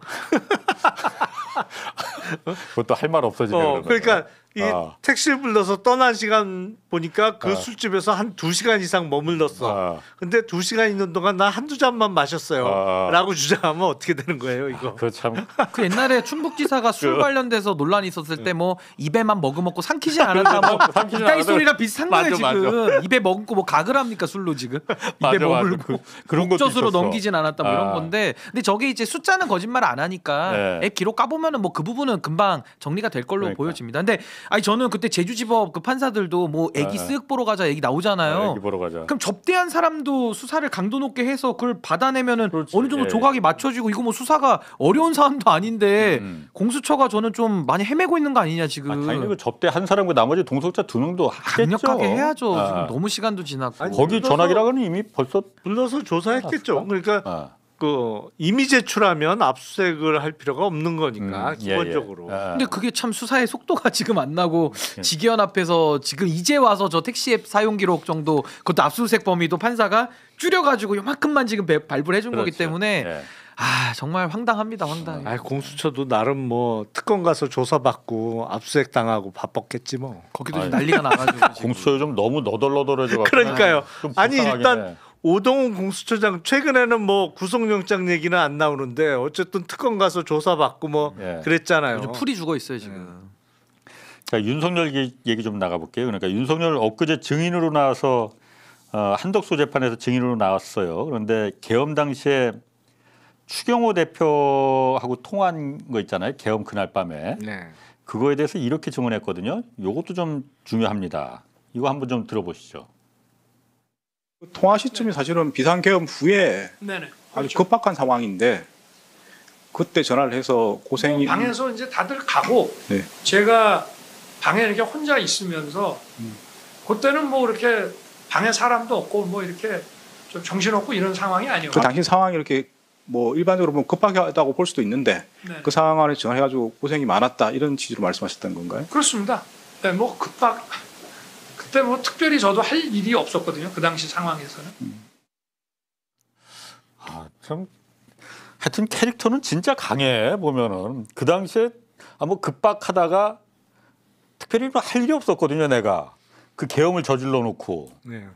그것도 할 말 없어지네요. 그러니까 이 택시를 불러서 떠난 시간 보니까 그 술집에서 한 2시간 이상 머물렀어. 근데 2시간 있는 동안 나 한두 잔만 마셨어요. 라고 주장하면 어떻게 되는 거예요, 이거? 그 참. 그 옛날에 충북지사가 술 관련돼서 논란이 있었을 때 뭐 입에만 머금었고 삼키지 않았다 뭐 이따위 소리랑 비슷한 거예요 지금. 입에 머금고 뭐 각을 합니까 술로 지금? 입에 머물고 그런 것도 목젖으로 있었어. 넘기진 않았다 뭐 이런 건데 근데 저게 이제 숫자는 거짓말 안 하니까 앱 기록 까보면은 뭐 그 부분은 금방 정리가 될 걸로 보여집니다. 근데 아니 저는 그때 제주지법 그 판사들도 뭐 애기 쓱 보러 가자 얘기 나오잖아요. 애기 보러 가자. 그럼 접대한 사람도 수사를 강도 높게 해서 그걸 받아내면은 그렇지. 어느 정도 조각이 맞춰지고 이거 뭐 수사가 어려운 사안도 아닌데 공수처가 저는 좀 많이 헤매고 있는 거 아니냐 지금. 당연히 그 접대 한 사람과 나머지 동석자 2명도 하겠죠. 강력하게 해야죠. 지금 너무 시간도 지났고. 아니, 거기 불러서- 전화기라고는 이미 벌써 불러서 조사했겠죠. 그러니까 그 이미 제출하면 압수수색을 할 필요가 없는 거니까 기본적으로. 근데 그게 참 수사의 속도가 지금 안 나고 직위원 앞에서 지금 이제 와서 저 택시 앱 사용 기록 정도 그것도 압수수색 범위도 판사가 줄여가지고 요만큼만 지금 발부를 해준 거기 때문에 아 정말 황당합니다. 황당해. 아 공수처도 나름 뭐 특검 가서 조사받고 압수수색 당하고 바빴겠지 뭐. 거기도 지금 난리가 나가지고. 공수처 좀 너무 너덜너덜해져. 그러니까요. 좀 아니 불쌍하긴 일단 해. 오동훈 공수처장 최근에는 뭐 구속영장 얘기는 안 나오는데 어쨌든 특검 가서 조사받고 뭐 그랬잖아요. 요즘 풀이 죽어 있어요 지금. 자, 윤석열 얘기 좀 나가볼게요. 그러니까 윤석열 엊그제 증인으로 나와서 한덕수 재판에서 증인으로 나왔어요. 그런데 계엄 당시에 추경호 대표하고 통화한 거 있잖아요. 계엄 그날 밤에. 네. 그거에 대해서 이렇게 증언했거든요. 이것도 좀 중요합니다. 이거 한번 좀 들어보시죠. 통화 시점이 사실은 비상계엄 후에 아주 급박한 상황인데 그때 전화를 해서 고생이 방에서 이제 다들 가고 네. 제가 방에 이렇게 혼자 있으면서 그때는 뭐 이렇게 방에 사람도 없고 뭐 이렇게 좀 정신없고 이런 상황이 아니었고 그 당시 상황이 이렇게 뭐 일반적으로 보면 급하다고 볼 수도 있는데 네. 그 상황 안에 전화해가지고 고생이 많았다 이런 취지로 말씀하셨던 건가요? 그렇습니다. 네, 뭐 급박 그때 뭐 특별히 저도 할 일이 없었거든요. 그 당시 상황에서는. 아, 참 하여튼 캐릭터는 진짜 강해 보면은 그 당시에 뭐 급박하다가 특별히 뭐 할 일이 없었거든요. 내가 그 계엄을 저질러 놓고 네.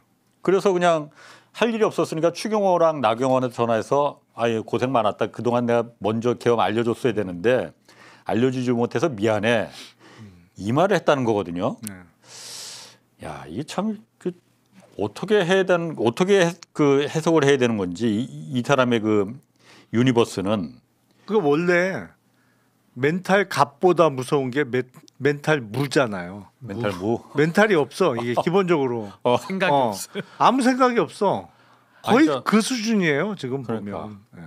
그래서 그냥 할 일이 없었으니까 추경호랑 나경원한테 전화해서 아예 고생 많았다. 그동안 내가 먼저 계엄 알려줬어야 되는데 알려주지 못해서 미안해. 이 말을 했다는 거거든요. 네. 야, 이게 참 그 어떻게 그 해석을 해야 되는 건지 이 사람의 그 유니버스는 그 원래 멘탈 갑보다 무서운 게 멘탈 무잖아요. 멘탈 무. 멘탈이 없어 이게 기본적으로. 생각이 없어요. 아무 생각이 없어. 거의 진짜. 그 수준이에요 지금 그러니까. 보면. 네.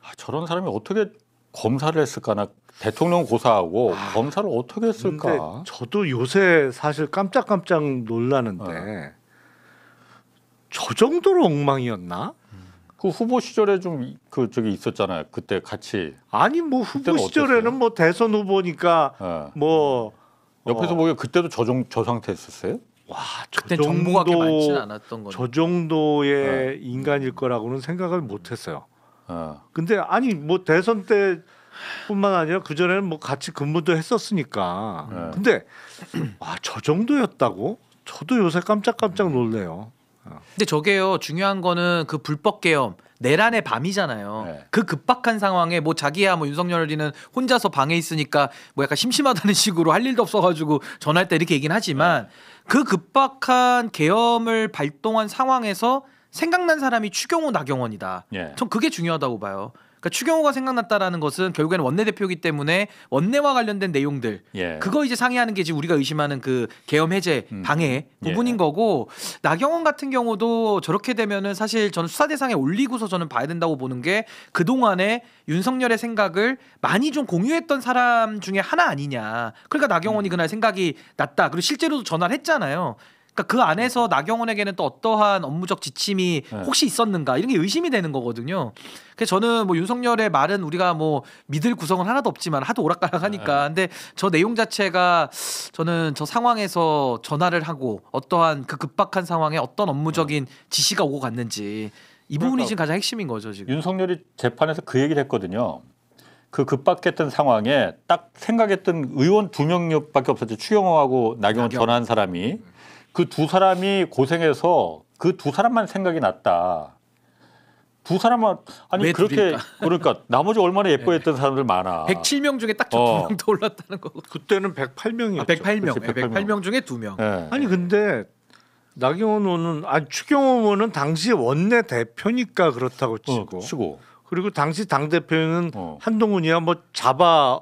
아, 저런 사람이 어떻게 검사를 했을까나 대통령 고사하고 검사를 어떻게 했을까? 근데 저도 요새 사실 깜짝깜짝 놀라는데 저 정도로 엉망이었나? 그 후보 시절에 좀 그 저기 있었잖아요. 그때 같이 아니 뭐 후보 그때는 시절에는 어땠어요? 뭐 대선 후보니까 뭐 옆에서 보기에 그때도 저 상태였었어요? 와, 그때 정보가 그렇게 많지는 않았던 거죠. 저 정도의 인간일 거라고는 생각을 못했어요. 근데 아니 뭐 대선 때뿐만 아니라 그 전에는 뭐 같이 근무도 했었으니까. 근데 와, 저 정도였다고? 저도 요새 깜짝깜짝 놀래요. 근데 저게요 중요한 거는 그 불법 계엄 내란의 밤이잖아요. 네. 그 급박한 상황에 뭐 자기야 뭐 윤석열이는 혼자서 방에 있으니까 뭐 약간 심심하다는 식으로 할 일도 없어가지고 전화할 때 이렇게 얘기는 하지만 그 급박한 계엄을 발동한 상황에서 생각난 사람이 추경호 나경원이다. 전 그게 중요하다고 봐요. 그러니까 추경호가 생각났다라는 것은 결국에는 원내대표이기 때문에 원내와 관련된 내용들 그거 이제 상의하는 게 지금 우리가 의심하는 그 계엄 해제 방해 부분인 거고 나경원 같은 경우도 저렇게 되면은 사실 저는 수사 대상에 올리고서 저는 봐야 된다고 보는 게 그동안에 윤석열의 생각을 많이 좀 공유했던 사람 중에 하나 아니냐. 그러니까 나경원이 그날 생각이 났다. 그리고 실제로도 전화를 했잖아요. 그러니까 그 안에서 나경원에게는 또 어떠한 업무적 지침이 혹시 있었는가 이런 게 의심이 되는 거거든요. 그래서 저는 뭐 윤석열의 말은 우리가 뭐 믿을 구성은 하나도 없지만 하도 오락가락하니까. 근데 저 내용 자체가 저는 저 상황에서 전화를 하고 어떠한 그 급박한 상황에 어떤 업무적인 지시가 오고 갔는지 이 부분이 그러니까 지금 가장 핵심인 거죠 지금. 윤석열이 재판에서 그 얘기를 했거든요. 그 급박했던 상황에 딱 생각했던 의원 2명밖에 없었죠. 추경호하고 나경원 전화한 사람이. 그 두 사람이 고생해서 그 두 사람만 생각이 났다. 두 사람만 아니 그렇게 둘일까? 그러니까 나머지 얼마나 예뻐했던 사람들 많아. 107명 중에 딱 저 2명 떠올랐다는 거고. 그때는 108명이었죠. 108명. 그치, 108명 중에 2명. 예. 아니 근데 나경원 의원은 추경호 의원은 당시 원내 대표니까 그렇다고 치고 그리고 당시 당 대표는 한동훈이야 뭐 잡아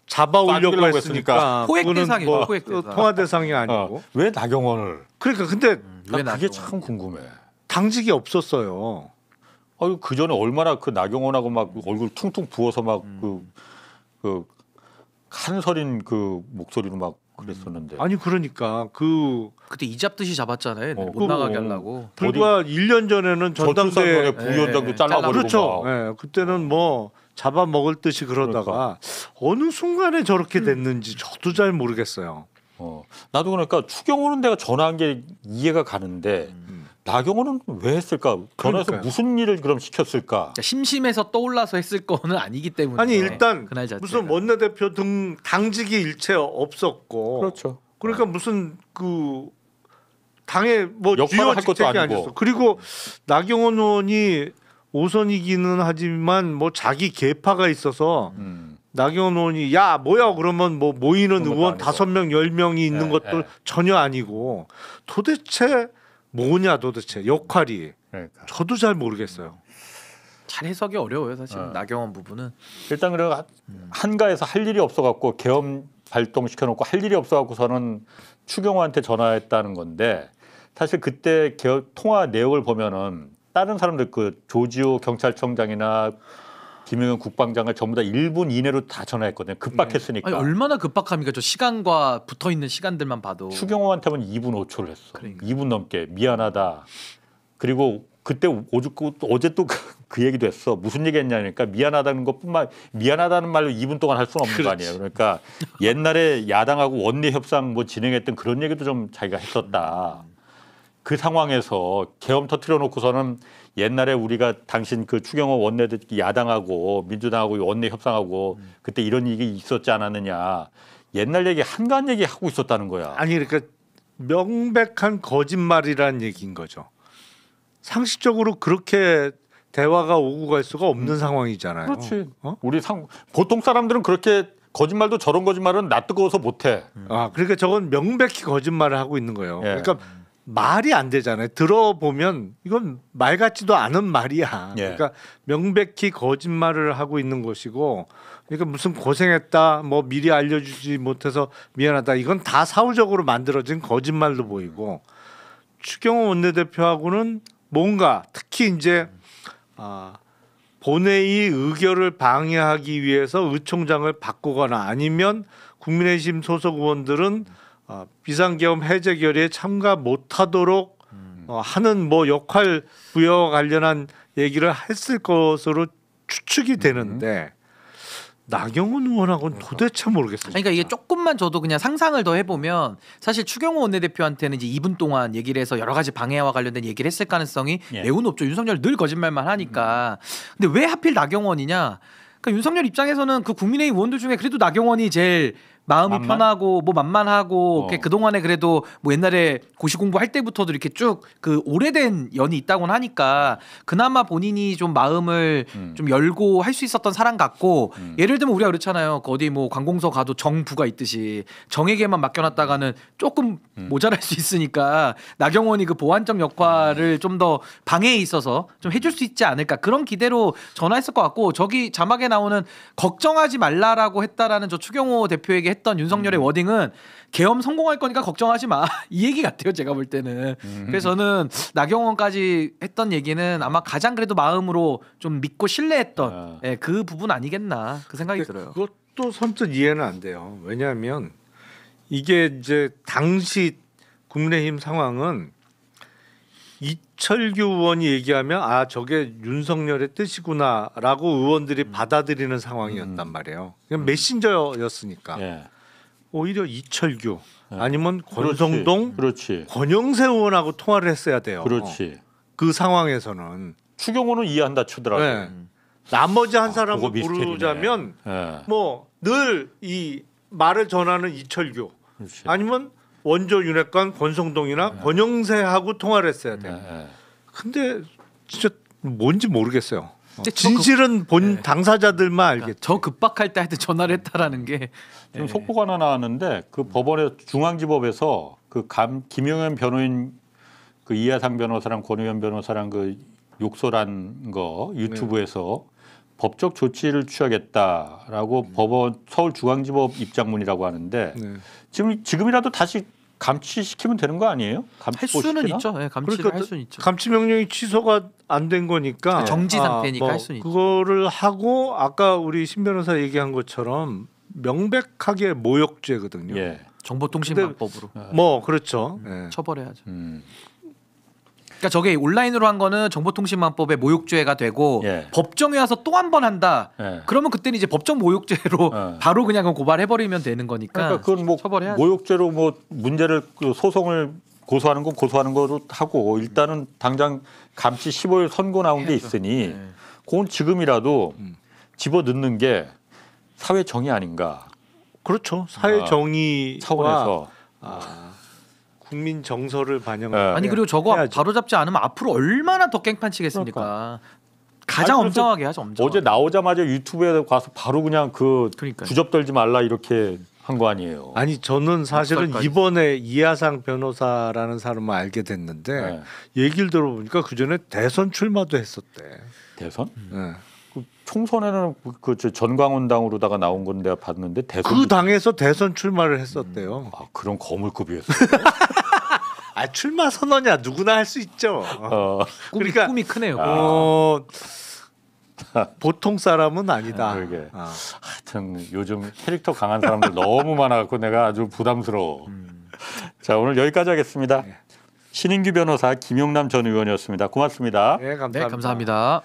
오려고 쏴주려고 했으니까 포획 그거는 대상이고 뭐 포획 대상. 통화 대상이 아니고 왜 나경원을? 그러니까 근데 왜 나 그게 나경원? 참 궁금해. 당직이 없었어요. 아유 그 전에 얼마나 그 나경원하고 막 얼굴 퉁퉁 부어서 막 그 한서린 그 목소리로 막 그랬었는데. 아니 그러니까 그때 이 잡듯이 잡았잖아요. 못 그거. 나가게 하려고. 불과 1년 전에는 전당대 부위원장도 예, 잘라버리고 그렇죠. 막. 예, 그때는 뭐 잡아먹을 듯이 그러다가 어느 순간에 저렇게 됐는지 저도 잘 모르겠어요. 나도 그러니까 추경호는 내가 전화한 게 이해가 가는데 나경원은 왜 했을까? 전화해서 그러니까요. 무슨 일을 그럼 시켰을까? 그러니까 심심해서 떠올라서 했을 거는 아니기 때문에. 아니 일단 그날 자체가. 무슨 원내대표 등 당직이 일체 없었고 그렇죠. 그러니까 무슨 그 당의 뭐 역할을 주요 할 것도 직책이 아니고. 아니었어. 그리고 나경원 의원이 5선이기는 하지만 뭐 자기 계파가 있어서 나경원 의원이 야 뭐야 그러면 뭐 모이는 그런 것도 의원 아니고. 5명 10명이 있는 예, 것도 예. 전혀 아니고 도대체 뭐냐 도대체 역할이 그러니까. 저도 잘 모르겠어요. 잘 해석이 어려워요 사실. 나경원 부분은. 일단 그래 한가에서 할 일이 없어갖고 계엄 발동시켜놓고 할 일이 없어갖고서는 추경호한테 전화했다는 건데 사실 그때 통화 내역을 보면은 다른 사람들 그 조지호 경찰청장이나 김용현 국방장을 전부 다 1분 이내로 다 전화했거든요. 급박했으니까. 아니, 얼마나 급박합니까? 저 시간과 붙어 있는 시간들만 봐도. 추경호한테는 2분 5초를 했어. 그러니까. 2분 넘게 미안하다. 그리고 그때 어제 또 그 얘기도 했어. 무슨 얘기했냐니까 미안하다는 것뿐만 미안하다는 말로 2분 동안 할 수는 없는 거 아니에요. 그러니까 옛날에 야당하고 원내 협상 뭐 진행했던 그런 얘기도 좀 자기가 했었다. 그 상황에서 계엄 터뜨려 놓고서는 옛날에 우리가 당신 그 추경호 원내대 야당하고 민주당하고 원내 협상하고 그때 이런 일이 있었지 않았느냐. 옛날 얘기 한가한 얘기 하고 있었다는 거야. 아니 그러니까 명백한 거짓말이라는 얘기인 거죠. 상식적으로 그렇게 대화가 오고 갈 수가 없는 상황이잖아요. 그렇지. 어? 보통 사람들은 그렇게 거짓말도 저런 거짓말은 나 뜨거워서 못해. 그러니까 저건 명백히 거짓말을 하고 있는 거예요. 예. 그러니까 말이 안 되잖아요. 들어보면 이건 말 같지도 않은 말이야. 예. 그러니까 명백히 거짓말을 하고 있는 것이고, 그러니까 무슨 고생했다, 뭐 미리 알려주지 못해서 미안하다. 이건 다 사후적으로 만들어진 거짓말로 보이고, 추경호 원내대표하고는 뭔가 특히 이제 본회의 의결을 방해하기 위해서 의총장을 바꾸거나 아니면 국민의힘 소속 의원들은 비상계엄 해제 결의에 참가 못하도록 하는 뭐 역할 부여와 관련한 얘기를 했을 것으로 추측이 되는데 나경원 의원하고는 도대체 모르겠어요. 그러니까 이게 조금만 저도 그냥 상상을 더 해보면 사실 추경호 원내대표한테는 이제 2분 동안 얘기를 해서 여러 가지 방해와 관련된 얘기를 했을 가능성이 매우 높죠. 윤석열 늘 거짓말만 하니까. 근데 왜 하필 나경원이냐? 그러니까 윤석열 입장에서는 그 국민의힘 의원들 중에 그래도 나경원이 제일 마음이 편하고 뭐 만만하고 그 동안에 그래도 뭐 옛날에 고시 공부할 때부터도 이렇게 쭉 그 오래된 연이 있다고는 하니까 그나마 본인이 좀 마음을 좀 열고 할 수 있었던 사람 같고 예를 들면 우리가 그렇잖아요. 그 어디 뭐 관공서 가도 정부가 있듯이 정에게만 맡겨놨다가는 조금 모자랄 수 있으니까 나경원이 그 보완적 역할을 좀 더 방해에 있어서 좀 해줄 수 있지 않을까 그런 기대로 전화했을 것 같고 저기 자막에 나오는 걱정하지 말라라고 했다라는 저 추경호 대표에게 했던 윤석열의 워딩은 계엄 성공할 거니까 걱정하지 마 이 얘기 같아요 제가 볼 때는. 그래서 저는 나경원까지 했던 얘기는 아마 가장 그래도 마음으로 좀 믿고 신뢰했던 그 부분 아니겠나 그 생각이 들어요. 그것도 선뜻 이해는 안 돼요. 왜냐하면 이게 이제 당시 국민의힘 상황은 이철규 의원이 얘기하면 아 저게 윤석열의 뜻이구나라고 의원들이 받아들이는 상황이었단 말이에요. 그냥 메신저였으니까. 예. 오히려 이철규 아니면 권성동, 그렇지. 권영세 의원하고 통화를 했어야 돼요. 그렇지. 그 상황에서는 추경호는 이해한다 치더라고. 네. 나머지 한 사람을 그거 미스테리네. 부르자면 예. 뭐 늘 이 말을 전하는 이철규 그렇지. 아니면 원조 윤핵관 권성동이나 권영세하고 통화를 했어야 돼요. 예. 근데 진짜 뭔지 모르겠어요. 근데 진실은 본 당사자들만 알겠죠. 저 급박할 때 하여튼 전화를 했다라는 게 지금 속보가 하나 나왔는데 그 법원에 중앙지법에서 그 김용현 변호인 그 이하상 변호사랑 권의원 변호사랑 그 욕설한 거 유튜브에서 법적 조치를 취하겠다라고 법원 서울중앙지법 입장문이라고 하는데 네. 지금이라도 다시 감치시키면 되는 거 아니에요? 할 수는 있죠. 네, 감치를 그러니까 할 수는 있죠. 감치 명령이 취소가 안 된 거니까 정지 상태니까 뭐 할 수는 있죠. 그거를 하고 아까 우리 신 변호사 얘기한 것처럼 명백하게 모욕죄거든요. 예. 정보통신망법으로 뭐 그렇죠. 예. 처벌해야죠. 그러니까 저게 온라인으로 한 거는 정보통신망법의 모욕죄가 되고 예. 법정에 와서 또 한 번 한다. 예. 그러면 그때는 이제 법정 모욕죄로 예. 바로 그냥 고발해버리면 되는 거니까. 그러니까 그건 뭐 처벌해야죠. 모욕죄로 뭐 문제를 그 소송을 고소하는 건 고소하는 거로 하고 일단은 당장 감치 15일 선고 나온 게 해야죠. 있으니 네. 그건 지금이라도 집어 넣는 게 사회 정의 아닌가 그렇죠. 사회 정의와 차원에서 국민 정서를 반영하는. 예. 아니 그리고 저거 해야죠. 바로잡지 않으면 앞으로 얼마나 더 깽판 치겠습니까? 가장 아니, 그래서 엄정하게 하죠. 엄정하게. 어제 나오자마자 유튜브에 가서 바로 그냥 그 그러니까요. 주접 떨지 말라 이렇게 한 거 아니에요. 아니 저는 사실은 역설까지. 이번에 이하상 변호사라는 사람을 알게 됐는데 네. 얘기를 들어보니까 그 전에 대선 출마도 했었대. 대선? 예. 그 총선에는 그 전광훈당으로다가 나온 건 내가 봤는데 대선 그 당에서 대선 출마를 했었대요. 그런 거물급이었어. 아 출마 선언이야 누구나 할 수 있죠. 그러니까 꿈이 크네요. 보통 사람은 아니다. 그러게. 아. 하여튼 요즘 캐릭터 강한 사람들 너무 많아갖고 내가 아주 부담스러워. 자 오늘 여기까지 하겠습니다. 신인규 변호사 김용남 전 의원이었습니다. 고맙습니다. 네, 감사합니다. 네, 감사합니다.